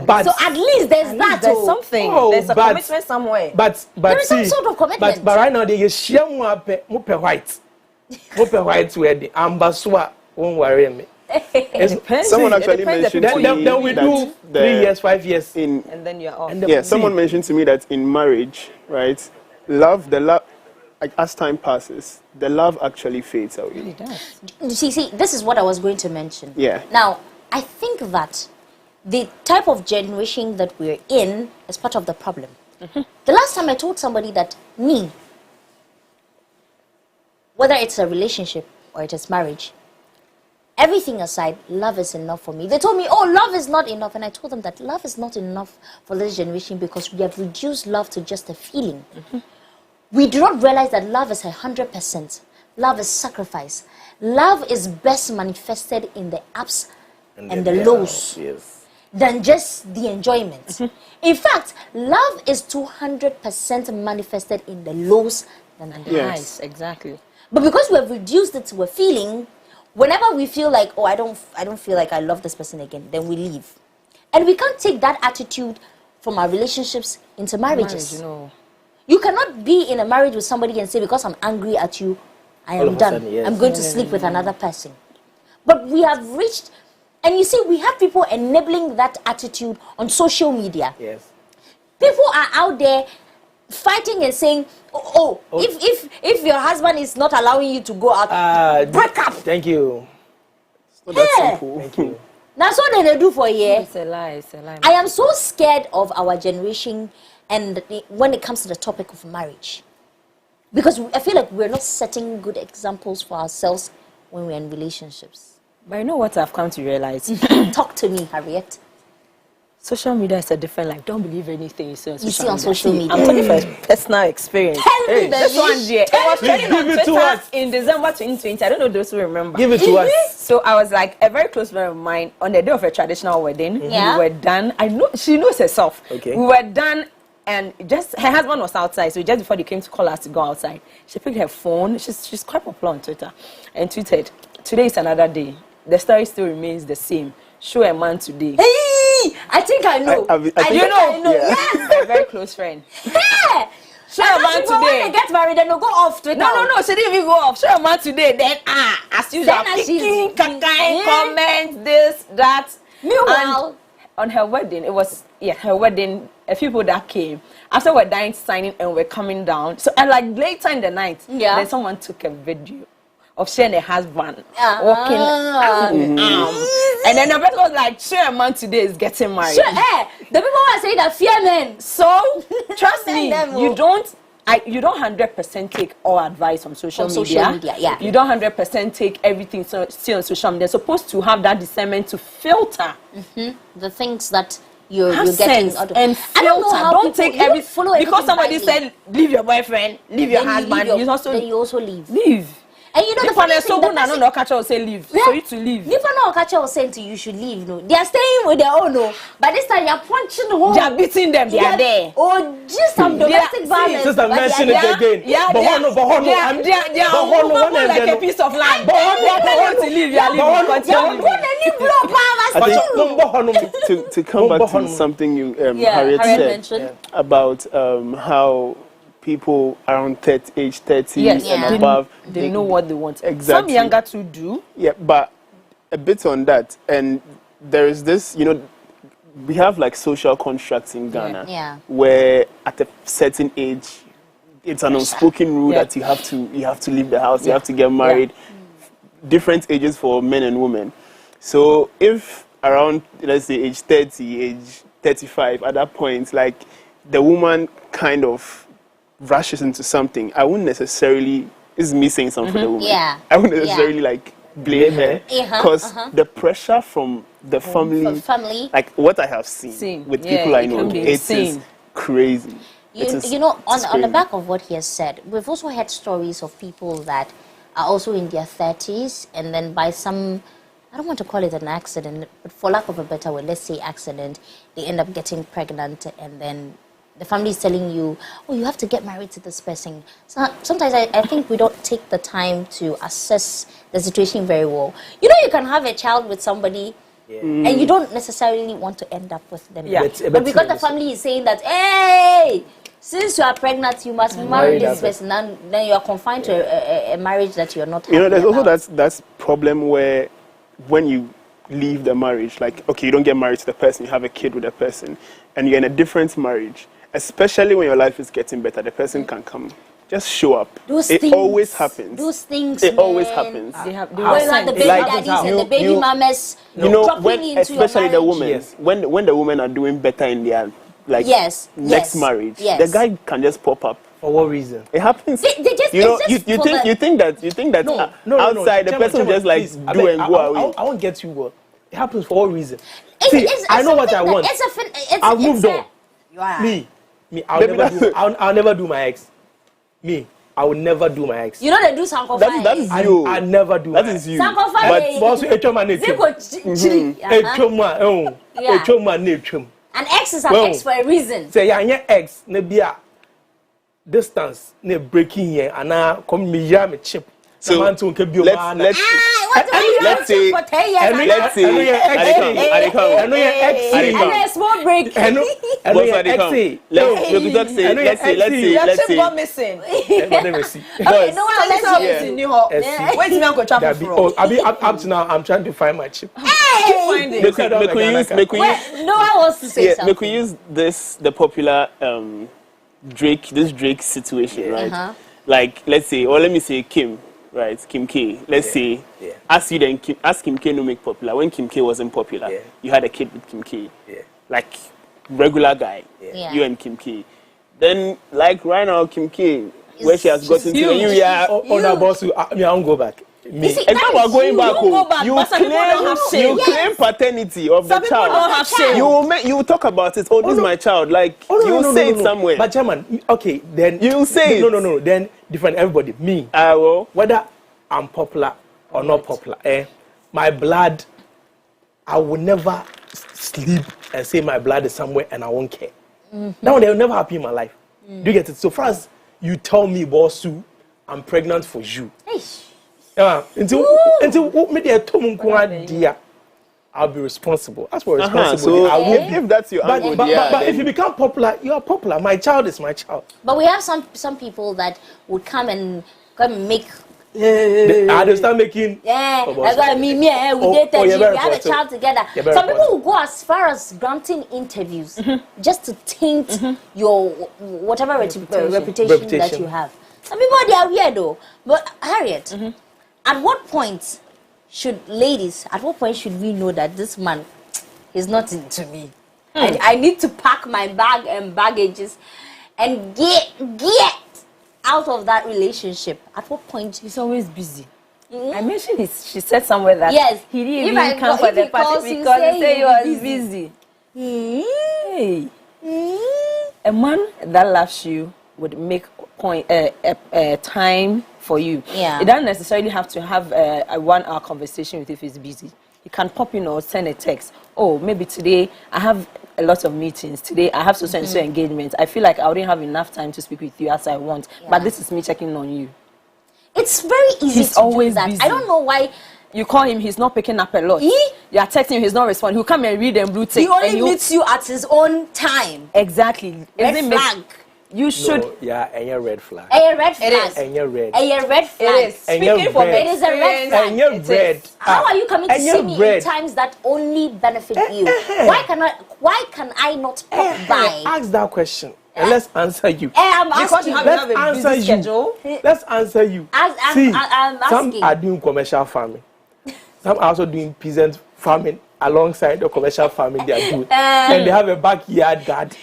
but so at least there's there's something. There's a commitment somewhere. But there is some sort of commitment. But right now they share more white, white wedding. Ambassador won't worry me. Someone actually mentioned to me then we do 3 years, 5 years, and then you're off. Someone mentioned to me that in marriage, right, the love. Like, as time passes, the love actually fades away. It really does. See, this is what I was going to mention. Yeah. Now, I think that the type of generation that we're in is part of the problem. The last time I told somebody that whether it's a relationship or it is marriage, everything aside, love is enough for me. They told me, oh, love is not enough. And I told them that love is not enough for this generation because we have reduced love to just a feeling. We do not realize that love is 100%. Love is sacrifice. Love is best manifested in the ups and the lows than just the enjoyment. In fact, love is 200% manifested in the lows than the highs. Exactly. But because we have reduced it to a feeling, whenever we feel like, oh, I don't feel like I love this person again, then we leave. And we can't take that attitude from our relationships into marriages. You cannot be in a marriage with somebody and say, because I'm angry at you, I am done. Sudden, yes. I'm going to sleep with another person. But we have reached, and you see, we have people enabling that attitude on social media. Yes. People are out there fighting and saying, if your husband is not allowing you to go out, break up. Thank you. It's not that simple. Thank you. That's what they do for a year. It's a lie. It's a lie. I am so scared of our generation and when it comes to the topic of marriage. Because I feel like we're not setting good examples for ourselves when we're in relationships. But you know what I've come to realize? Talk to me, Harriet. Social media is a different life. Don't believe anything you see on social media. I'm talking from personal experience. Tell me, this one, dear. It was trending on Twitter in December 2020. I don't know those who remember. Give it to us. So I was like, a very close friend of mine, on the day of a traditional wedding, we were done. I know she knows herself. Okay. We were done, and just her husband was outside. So just before they came to call us to go outside, she picked her phone. She's quite popular on Twitter, and tweeted, "Today is another day. The story still remains the same. Show a man today." Hey, I think I know. I think I know. Yeah. Yes, a very close friend. Yeah. Show a man today. When they get married, then they'll go off Twitter. No. She didn't even go off. Show a man today. Then as usual, kicking, comments, this, that. Meanwhile, on her wedding, it was her wedding. A few people that came after we're dying signing and we're coming down. So and like later in the night, then someone took a video of she and her husband walking arm. And then the person was like, sure, a man today is getting married. Sure, the people are saying that fear men. So, trust me, you don't 100% take all advice on social media. Yeah. You don't 100% take everything see on social media. You're supposed to have that discernment to filter the things that you're getting out of. And filter. I don't know how don't take everything because somebody blindly. said leave your boyfriend, leave your husband. You also leave. Leave. And you know the funny thing, no catch will say leave. For you to leave. If no catch will say to you should leave. No, they are staying with their own. No, but this time you're punching the hole. They are beating them. They are there. Or just some domestic violence. Just mention it again. Yeah, they are like a piece of land. They are telling you to leave. You are leaving. To come back to something you Harriet said about how people around age 30 and above, they know what they want. Exactly. Some younger too do. Yeah, but a bit on that. And there is this, we have like social constructs in Ghana where at a certain age, it's an unspoken rule that you have to leave the house, you have to get married. Different ages for men and women. So if around, let's say, age 30, age 35, at that point, like the woman kind of rushes into something, I wouldn't necessarily, is me saying something for the woman. I wouldn't necessarily like blame her because the pressure from the family, like what I have seen with people I know, it is crazy. On the back of what he has said, we've also had stories of people that are also in their 30s and then by some, I don't want to call it an accident, but for lack of a better word, let's say accident, they end up getting pregnant and then the family is telling you, oh, you have to get married to this person. So sometimes I think we don't take the time to assess the situation very well. You can have a child with somebody and you don't necessarily want to end up with them. But because the family is saying that, hey, since you are pregnant, you must marry this person, then you are confined to a marriage that you're not happy there's about. also that problem where when you leave the marriage, like, okay, you don't get married to the person, you have a kid with the person, and you're in a different marriage, especially when your life is getting better, the person can come. Just show up. It always happens. Those things, it always happens. They have the baby daddies and the baby mamas especially the women. When the women are doing better in their next marriage, the guy can just pop up. For what reason? It happens. You think that outside the person just like do and go away. I won't get you what. It happens for what reason? I know what I want. I've moved on. Me, I'll never do my ex. Me, I will never do my ex. They do sankofa. That is you. I never do. That is you. Sankofa. An ex is an ex for a reason. Say ex ne bia distance ne breaking here and come me chip. So let's say small break. Up to now, I'm trying to find my chip. No one wants to say something. We could use the popular Drake situation, right? Like, let's say, or let me say Kim, right? Kim K. Let's say, ask Kim K to make popular. When Kim K wasn't popular, you had a kid with Kim K. Like, regular guy, you and Kim K. Then, like, right now, Kim K, where she has gotten to you, I won't go back. It's not about going back home. You claim paternity of the child. Don't have shame. You talk about it. Oh, this is my child. Like you say it somewhere. But Chairman, okay, then you say it. No. Then different everybody. Me. Whether I'm popular or not popular, my blood. I will never sleep and say my blood is somewhere and I won't care. That one, they will never happen in my life. Do you get it? So first, you tell me, boss, I'm pregnant for you. Until I'll be responsible. As for responsibility, I will. If that's your angle, but if you become popular, you are popular. My child is my child. But we have some people that would come and make. They start making. We have a child together. Some people will go as far as granting interviews just to taint your whatever reputation that you have. Some people they are weird though. But Harriet, at what point should we know that this man is not into me? I need to pack my bag and baggages and get out of that relationship. At what point? He's always busy. I mentioned she said somewhere that he didn't even come for the party because he said he was busy. Hey. A man that loves you would make time for you. It doesn't necessarily have to have a 1 hour conversation with you if he's busy. He can pop in or send a text. Oh, maybe today I have a lot of meetings. Today I have so and so engagements. I feel like I wouldn't have enough time to speak with you as I want. But this is me checking on you. It's very easy to always do that. Busy. I don't know why. You call him, he's not picking up a lot. You are texting him, he's not responding. He'll come and read and blue tick. He only meets you at his own time. Exactly. Red flag. You should. No, and your red flag. A red flag. It is. And your red. A red flag. It is. Speaking for me, it is a red flag. And your red. How are you coming to see me in times that only benefit you? Why can I not pop by? Ask that question. And let's answer you. I'm asking. Let's answer you. Let's answer you. See, some are doing commercial farming. Some are also doing peasant farming alongside the commercial farming they are doing. And they have a backyard garden.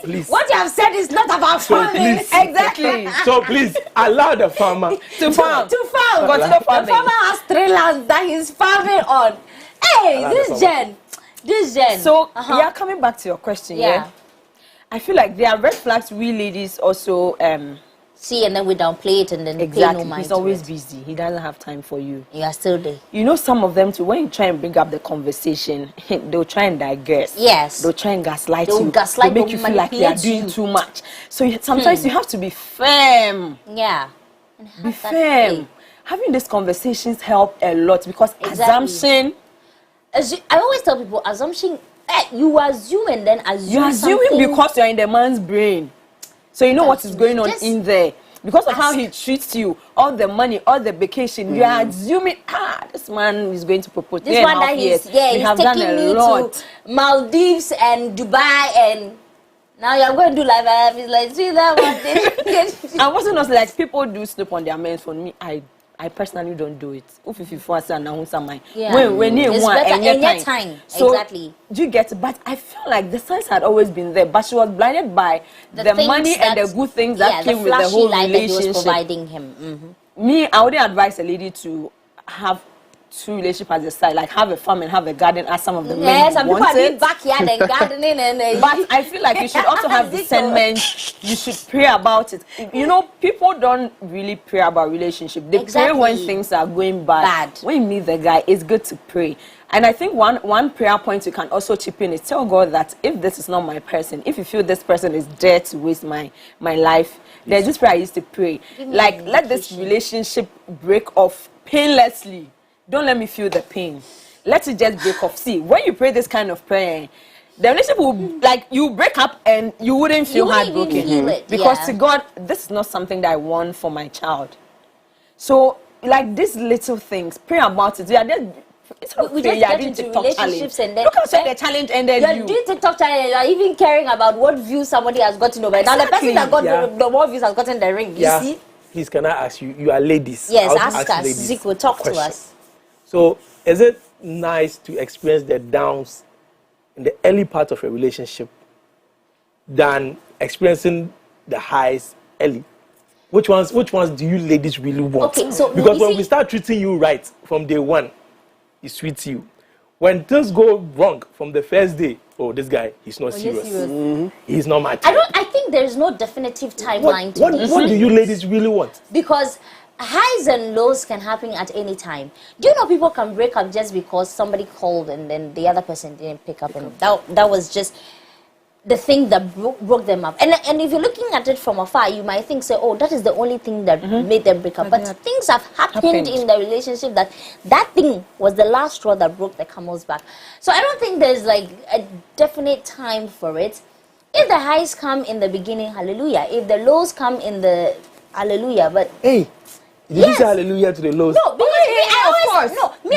Please. What you have said is not about farming. Exactly. So please allow the farmer to farm. The farmer has 3 lands that he's farming on. Hey, this Jen. So coming back to your question, I feel like there are red flags we ladies also see, and then we downplay it and then pay no mind. He's always busy. He doesn't have time for you. You are still there. You know, some of them too, when you try and bring up the conversation, they'll try and digress. Yes. They'll try and gaslight you. They'll make you feel like you are doing too much. So sometimes you have to be firm. Yeah. Be firm. Having these conversations help a lot because assumption. I always tell people, assumption, you assume and then assume. You're assuming because you're in the man's brain. So you know what is going on in there. Because of how he treats you, all the money, all the vacation, you are assuming, this man is going to propose. This one that he's taking me to Maldives and Dubai, and now you're going to do live. He's like, see that one. I wasn't also like people do snip on their men's phone. Me, I personally don't do it. When you want any time. So, exactly. Do you get it? But I feel like the signs had always been there, but she was blinded by the money and the good things that came with the whole relationship. That was providing him. Me, I wouldn't advise a lady to have 2 relationships at the side, like have a farm and have a garden as some of the men some people are backyard and gardening but I feel like you should also have discernment. You should pray about it. You know, people don't really pray about relationship. They pray when things are going bad. When you meet the guy, it's good to pray. And I think one prayer point you can also chip in is tell God that if this is not my person, if you feel this person is there to waste my life, there's this prayer I used to pray. Like, let this relationship break off painlessly. Don't let me feel the pain. Let it just break off. See, when you pray this kind of prayer, the relationship will, like, you break up and you wouldn't feel heartbroken. Because to God, this is not something that I want for my child. So, like, these little things, pray about it. We just get into relationships and then look how the challenge ended. You're doing TikTok challenge, you're even caring about what views somebody has gotten over. Now the person that got the more views has gotten the ring. You see? Please, can I ask you? You are ladies. Yes, ask us. Zico, talk to us. So, is it nice to experience the downs in the early part of a relationship than experiencing the highs early? Which ones do you ladies really want? Okay, so because when we start treating you right from day one, it sweets you. When things go wrong from the first day, oh, this guy, he's not serious. He's not my type. I think there's no definitive timeline to this. What do you ladies really want? Because highs and lows can happen at any time. Do you know people can break up just because somebody called and then the other person didn't pick up, and that was just the thing that broke them up. And if you're looking at it from afar, you might think, say, oh, that is the only thing that made them break up. But things have happened in the relationship that thing was the last straw that broke the camel's back. So I don't think there's like a definite time for it. If the highs come in the beginning, hallelujah. If the lows come in the hallelujah, but hey, did you say hallelujah to the lows? No, because I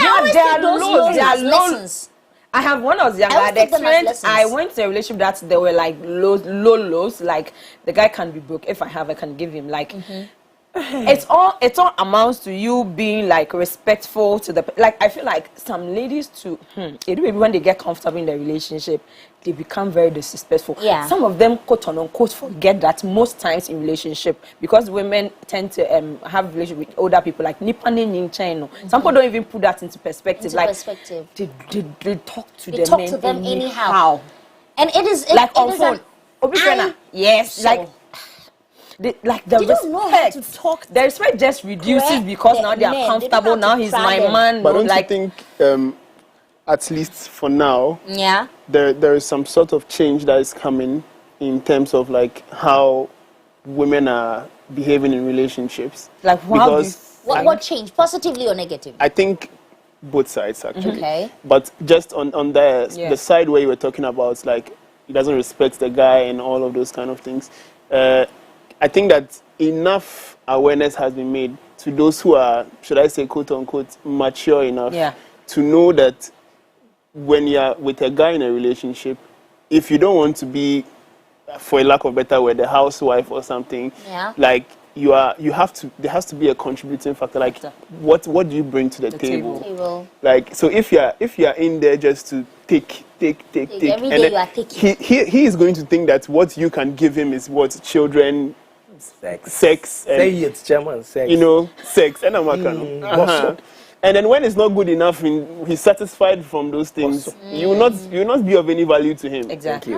always take those lows as lessons. I have when I was younger, I went to a relationship that there were like lows, like the guy can be broke. If I can give him like it's all amounts to you being like respectful to the like. I feel like some ladies too, when they get comfortable in the relationship, they become very disrespectful. Yeah. Some of them quote unquote forget that most times in relationship, because women tend to have relationship with older people like Nipani Ning. Some people don't even put that into perspective. They talk to them anyhow. And it is like on phone. Yes, like. The respect to talk. The respect just reduces because now they are comfortable. Now he's my man. But don't you think, at least for now, there is some sort of change that is coming in terms of like how women are behaving in relationships? Like what change, positively or negative? I think both sides actually. Okay. But just on the side where you were talking about, like he doesn't respect the guy and all of those kind of things. I think that enough awareness has been made to those who are, should I say, quote unquote, mature enough to know that when you're with a guy in a relationship, if you don't want to be, for a lack of better word, a housewife or something, like there has to be a contributing factor. Like what do you bring to the table? Like, so if you're in there just to take, every day you are taking. He is going to think that what you can give him is what children. Sex. Say it's German sex. You know, sex. And and then when it's not good enough, he's satisfied from those things. You will not be of any value to him. Exactly.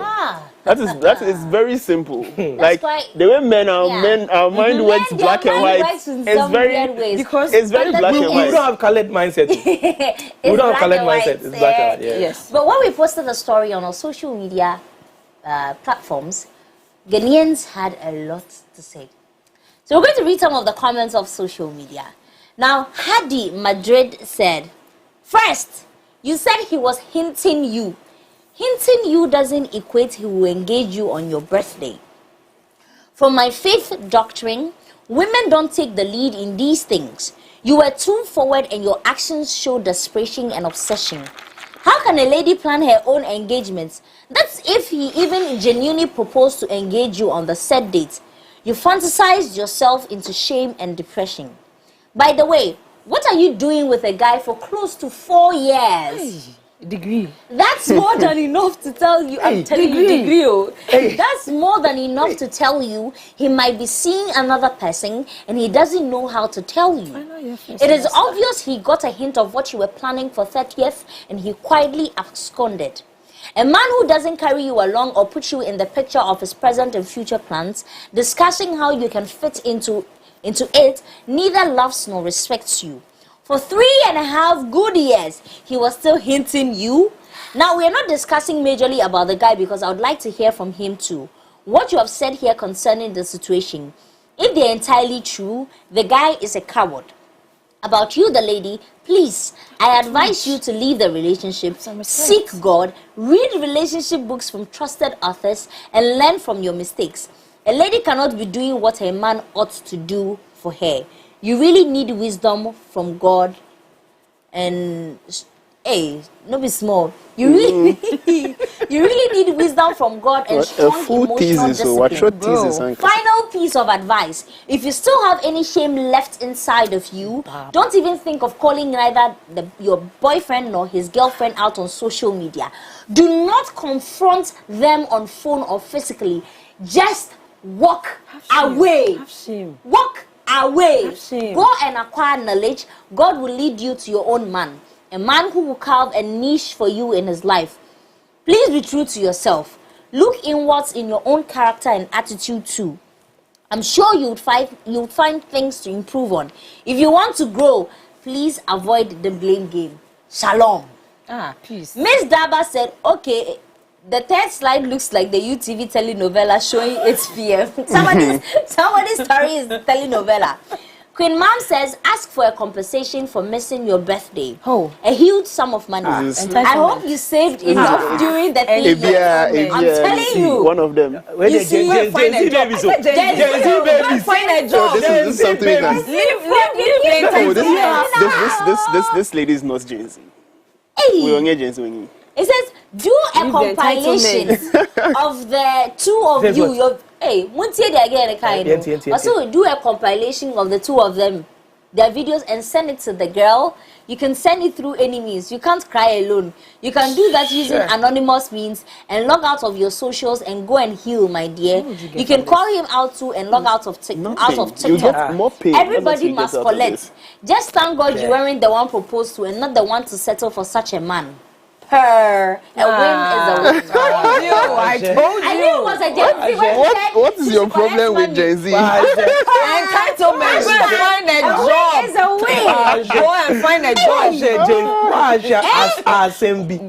That is very simple. Like the way our mind works black and white. It's very black and white. We don't have colored mindset. We don't have colored mindset. It's black and white. Yes. But when we posted the story on our social media platforms, Ghanaians had a lot to say. So we're going to read some of the comments of social media. Now, Hadi Madrid said, first, you said he was hinting you. Hinting you doesn't equate he will engage you on your birthday. From my faith doctrine, women don't take the lead in these things. You were too forward and your actions show desperation and obsession. How can a lady plan her own engagements? That's if he even genuinely proposed to engage you on the set date. You fantasized yourself into shame and depression. By the way, what are you doing with a guy for close to 4 years? Degree. That's more than enough to tell you. I'm telling you, degree. That's more than enough to tell you he might be seeing another person and he doesn't know how to tell you. It is obvious he got a hint of what you were planning for 30th and he quietly absconded. A man who doesn't carry you along or put you in the picture of his present and future plans, discussing how you can fit into it, neither loves nor respects you. For 3.5 good years, he was still hinting you. Now, we are not discussing majorly about the guy because I would like to hear from him too. What you have said here concerning the situation, if they're entirely true, the guy is a coward. About you, the lady, please, I advise you to leave the relationship, seek God, read relationship books from trusted authors, and learn from your mistakes. A lady cannot be doing what a man ought to do for her. You really need wisdom from God, and hey, no be small. You really need wisdom from God and strong emotional discipline. Final piece of advice: if you still have any shame left inside of you, don't even think of calling neither your boyfriend nor his girlfriend out on social media. Do not confront them on phone or physically. Just walk away. Walk away. Go and acquire knowledge. God will lead you to your own man. A man who will carve a niche for you in his life. Please be true to yourself. Look inwards in your own character and attitude too. I'm sure you'll find things to improve on. If you want to grow, please avoid the blame game. Shalom. Please. Miss Daba said, okay, the third slide looks like the UTV telenovela showing 8 p.m. Somebody's story is telenovela. Queen Mom says, ask for a compensation for missing your birthday. A huge sum of money. I hope you saved enough during the 3 years. I'm telling you. One of them. You see, find a job. Find a job. This is something this lady is not Gen Z. We are Gen Z. It says, do a compilation of the two of you. Also, do a compilation of the two of them, their videos, and send it to the girl. You can send it through any means. You can't cry alone. You can do that using anonymous means and log out of your socials and go and heal, my dear. You can call him out too and log out of TikTok. You get more pain. Everybody must collect. Just thank God you weren't the one proposed to and not the one to settle for such a man. A win is a win. I told you. I knew it was a Gen Z. What is your problem with Gen Z? Entitlement. Go and find a job. Is a win. Go and find a job.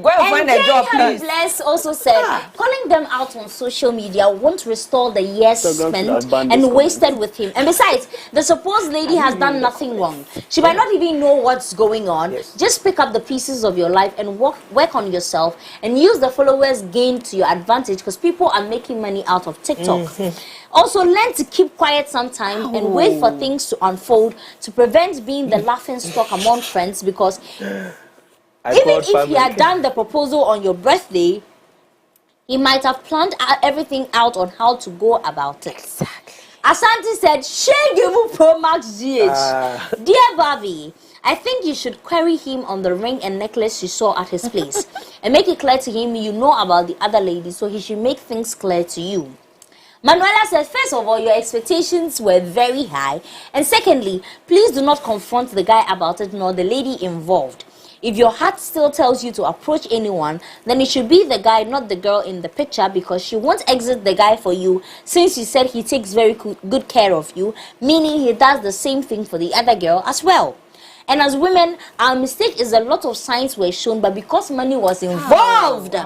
Go and find a job, please. Bless also said, calling them out on social media won't restore the years spent and wasted with him. And besides, the supposed lady has done nothing wrong. She might not even know what's going on. Just pick up the pieces of your life and work on yourself and use the followers gained to your advantage, because people are making money out of TikTok. Also, learn to keep quiet sometimes and wait for things to unfold to prevent being the laughing stock among friends, because even if he had done the proposal on your birthday, he might have planned everything out on how to go about it. Exactly. Asante said, Shege Pro Max GH. Dear Bobby, I think you should query him on the ring and necklace you saw at his place and make it clear to him you know about the other lady, so he should make things clear to you. Manuela says, first of all, your expectations were very high, and secondly, please do not confront the guy about it nor the lady involved. If your heart still tells you to approach anyone, then it should be the guy, not the girl in the picture, because she won't exit the guy for you since you said he takes very good care of you, meaning he does the same thing for the other girl as well. And as women, our mistake is a lot of signs were shown, but because money was involved,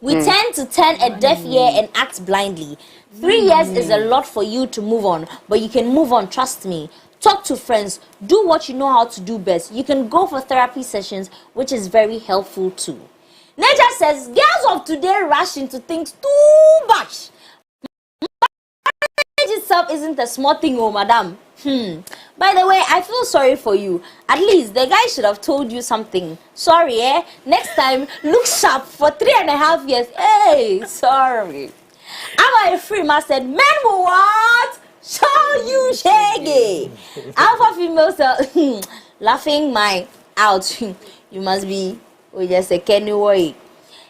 we tend to turn a deaf ear and act blindly. 3 years is a lot for you to move on, but you can move on, trust me. Talk to friends. Do what you know how to do best. You can go for therapy sessions, which is very helpful too. Nature says, girls of today rush into things too much. Marriage itself isn't a small thing, oh madam. By the way, I feel sorry for you. At least the guy should have told you something. Sorry, next time, look sharp for 3.5 years. Hey, sorry. I'm a free man said, men will what? Show you shaggy. Alpha female laughing my out. You must be just a Kenny way.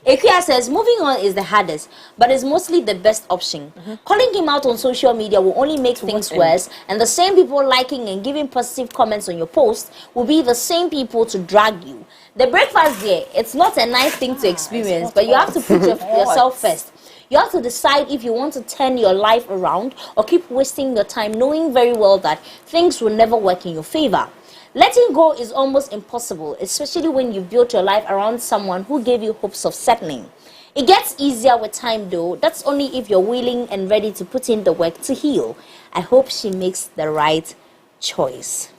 Ekia says, moving on is the hardest, but it's mostly the best option. Calling him out on social media will only make things worse, and the same people liking and giving positive comments on your post will be the same people to drag you. The breakfast there, it's not a nice thing to experience, but you have to put yourself first. You have to decide if you want to turn your life around or keep wasting your time knowing very well that things will never work in your favor. Letting go is almost impossible, especially when you built your life around someone who gave you hopes of settling. It gets easier with time though. That's only if you're willing and ready to put in the work to heal. I hope she makes the right choice.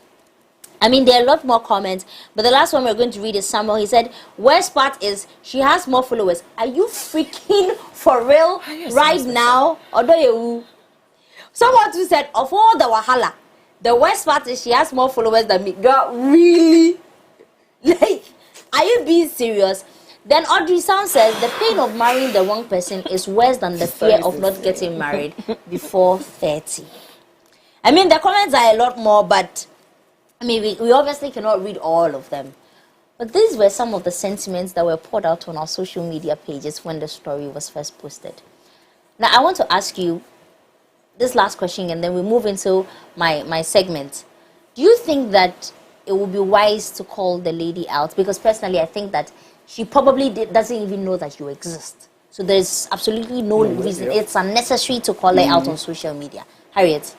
I mean, there are a lot more comments, but the last one we're going to read is Samuel. He said, worst part is she has more followers. Are you freaking for real right now? Or do you? Someone who said, of all the wahala, the worst part is she has more followers than me. Girl, really? Like, are you being serious? Then Audrey Sound says, the pain of marrying the wrong person is worse than the fear of not getting married before 30. I mean, the comments are a lot more, but I mean, we obviously cannot read all of them. But these were some of the sentiments that were poured out on our social media pages when the story was first posted. Now, I want to ask you this last question, and then we move into my segment. Do you think that it would be wise to call the lady out? Because personally, I think that she probably doesn't even know that you exist. So there's absolutely no reason. It's unnecessary to call her out on social media. Harriet?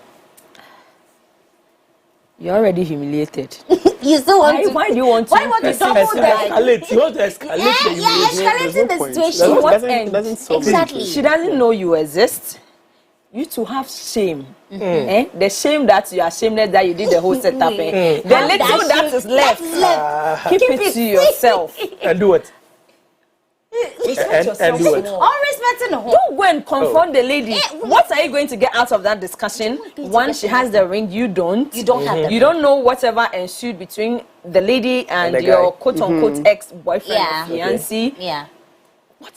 You're already humiliated. You still want to? Why do you want to? Why want to double that? Escalate. You want to escalate escalating the situation. Doesn't solve Exactly. She doesn't know you exist. You two have shame. The shame that you are shameless that you did the whole setup. The little that is left, keep it to yourself. And do it. Respect yourself. Do it. All respecting her. Don't go and confront the lady. What are you going to get out of that discussion? One, she has the ring, you don't. You don't have the ring. You don't know whatever ensued between the lady and your quote-unquote ex-boyfriend or fiancé. Yeah. What?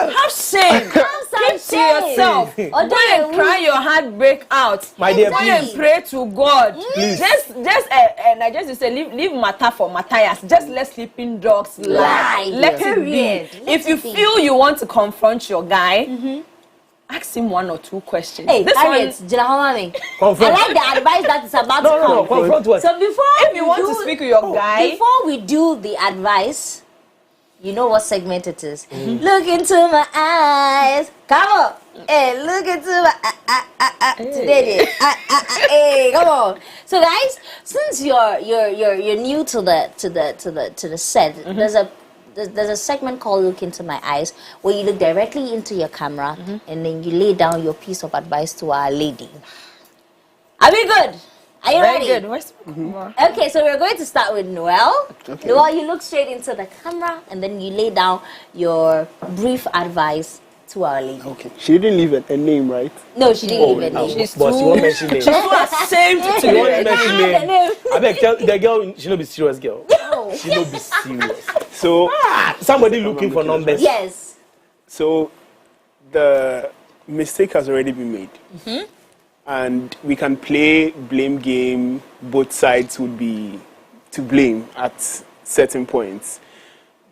Have shame. Keep to yourself. Go and cry your heartbreak out. My dear, go please. and pray to God. Please. And I just say leave matter for Matthias. Just let sleeping dogs lie. Let it be. If you feel you want to confront your guy, ask him one or two questions. Hey, this Harriet, I like the advice that is about to come. No, confront what? So before if you want to speak with your guy, before we do the advice, you know what segment it is. Look into my eyes. Come on. Hey, look into my today. Hey, come on. So guys, since you're new to the set, there's a segment called Look Into My Eyes where you look directly into your camera and then you lay down your piece of advice to our lady. Are we good? Are you ready? Very good. Okay, so we're going to start with Noel. Okay. Noel, you look straight into the camera and then you lay down your brief advice to our lady. Okay. She didn't leave a name, right? No, she didn't leave a name. She's But she won't mention name. She's too ashamed to She won't mention the name. I beg, tell the girl, she not be serious, girl. She not be serious. So somebody looking for numbers. Yes. So the mistake has already been made. And we can play blame game. Both sides would be to blame at certain points.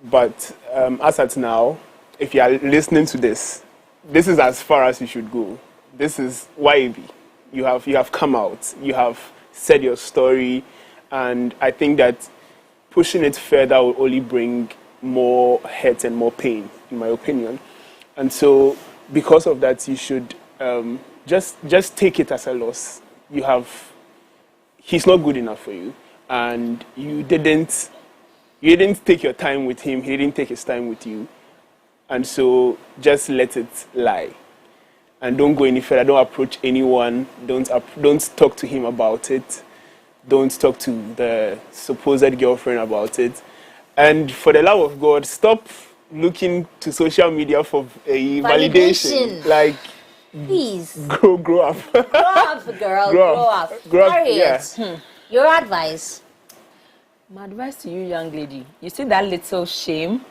But as at now, if you are listening to this, this is as far as you should go. This is YAB. You have come out. You have said your story. And I think that pushing it further will only bring more hurt and more pain, in my opinion. And so because of that, you should just take it as a loss. He's not good enough for you, and you didn't take your time with him. He didn't take his time with you, and so just let it lie, and don't go any further. Don't approach anyone. Don't talk to him about it. Don't talk to the supposed girlfriend about it, and for the love of God, stop looking to social media for a validation. Like, please grow up. Grow up, girl. Grow up. Harriet, your advice. My advice to you, young lady, you see that little shame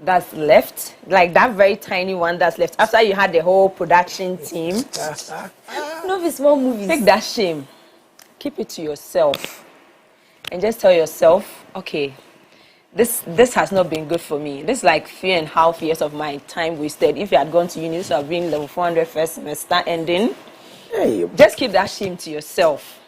that's left, like that very tiny one that's left after you had the whole production team. No, small movies. Take that shame, keep it to yourself, and just tell yourself, okay, this has not been good for me. This is like 3.5 years of my time wasted. If you had gone to uni, this would have been level 400 first semester ending. Hey. Just keep that shame to yourself.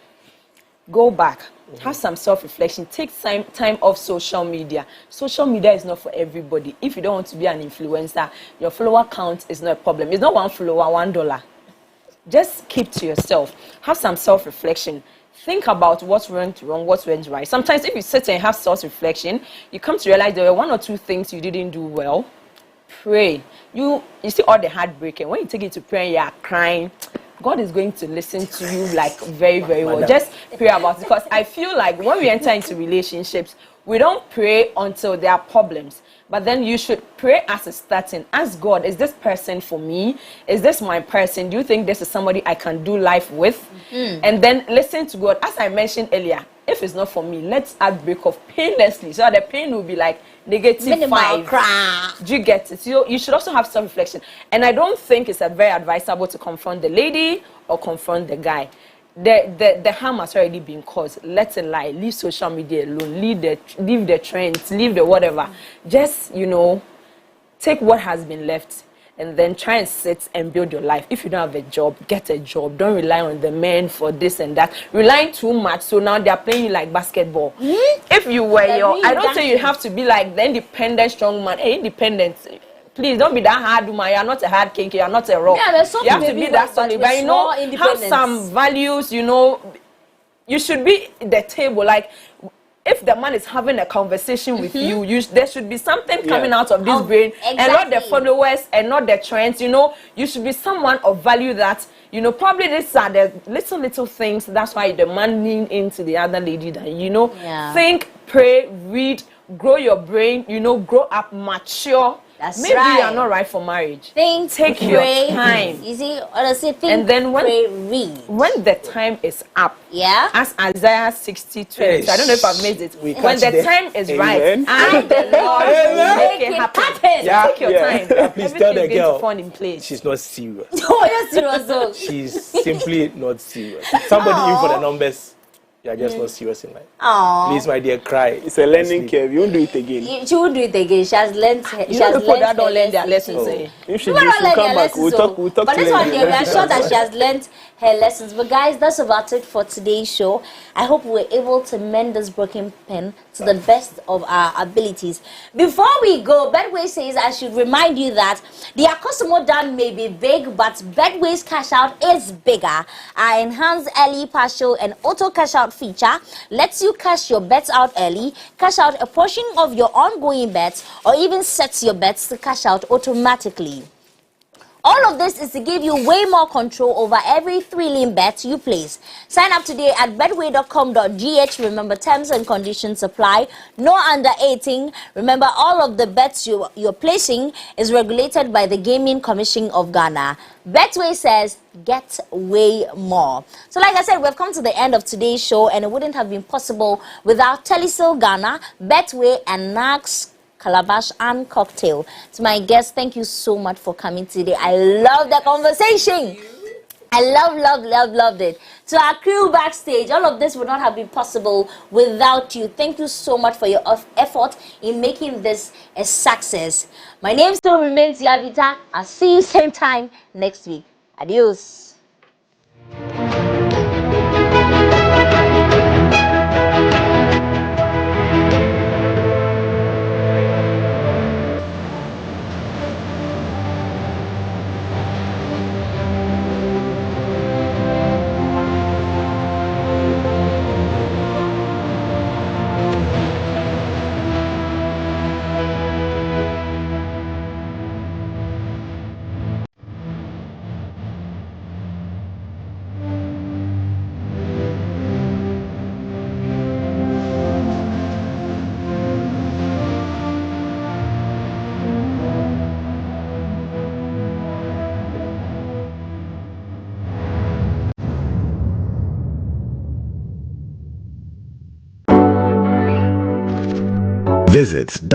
Go back. Have some self-reflection. Take time off social media. Social media is not for everybody. If you don't want to be an influencer, your follower count is not a problem. It's not one follower, $1. just keep to yourself. Have some self-reflection. Think about what went wrong, what went right. Sometimes if you sit and have self-reflection, you come to realize there were 1 or 2 things you didn't do well. Pray. You see all the heartbreak, and when you take it to prayer, you are crying. God is going to listen to you like very, very well. Just pray about it, because I feel like when we enter into relationships, we don't pray until there are problems. But then you should pray as a starting. Ask God, is this person for me? Is this my person? Do you think this is somebody I can do life with? And then listen to God. As I mentioned earlier, if it's not for me, let's break off painlessly, so that the pain will be like -5. Do you get it? So you should also have self-reflection. And I don't think it's very advisable to confront the lady or confront the guy. The harm has already been caused. Let it lie. Leave social media alone. Leave the trends. Leave the whatever. Just, take what has been left and then try and sit and build your life. If you don't have a job, get a job. Don't rely on the men for this and that. Relying too much, so now they are playing you like basketball. If you were I don't say you have to be like the independent strong man. Hey, independent. Please don't be that hard woman. You are not a hard king. You are not a rock. Yeah, you have to be that solid. But have some values. You should be the table. Like, if the man is having a conversation with you, there should be something coming out of this brain, and not the followers and not the trends. You should be someone of value that, probably these are the little things. That's why the man lean into the other lady that, think, pray, read, grow your brain, grow up, mature. Maybe you are not right for marriage. Take your time. You see, honestly, think, and then read. When the time is up, as Isaiah 60:20. I don't know if I've made it. When the time is right, I, the Lord, will make it happen. Take your time. Please tell the girl fall in place. She's not serious. Oh, you're serious though. She's simply not serious. Somebody in for the numbers. You are just not serious in life. Please, my dear, cry. It's a learning curve. You won't do it again. She won't do it again. She has learned. She has learned that don't learn their lessons. If she does, we'll come back. We'll talk. But this one, we are sure that she has learned her lessons. But guys, that's about it for today's show. I hope we were able to mend this broken pen to the best of our abilities. Before we go, Bedway says I should remind you that the customer done may be big, but Bedway's cash out is bigger. Our enhanced early partial and auto cash out feature lets you cash your bets out early, cash out a portion of your ongoing bets, or even sets your bets to cash out automatically. All of this is to give you way more control over every thrilling bet you place. Sign up today at betway.com.gh. Remember, terms and conditions apply. No under 18. Remember, all of the bets you're placing is regulated by the Gaming Commission of Ghana. Betway says, get way more. So like I said, we've come to the end of today's show, and it wouldn't have been possible without Telecel Ghana, Betway, and Nax Calabash and Cocktail. To my guests, thank you so much for coming today. I love the conversation. I loved it. To our crew backstage, all of this would not have been possible without you. Thank you so much for your effort in making this a success. My name still remains Yavita. I'll see you same time next week. Adios. Visit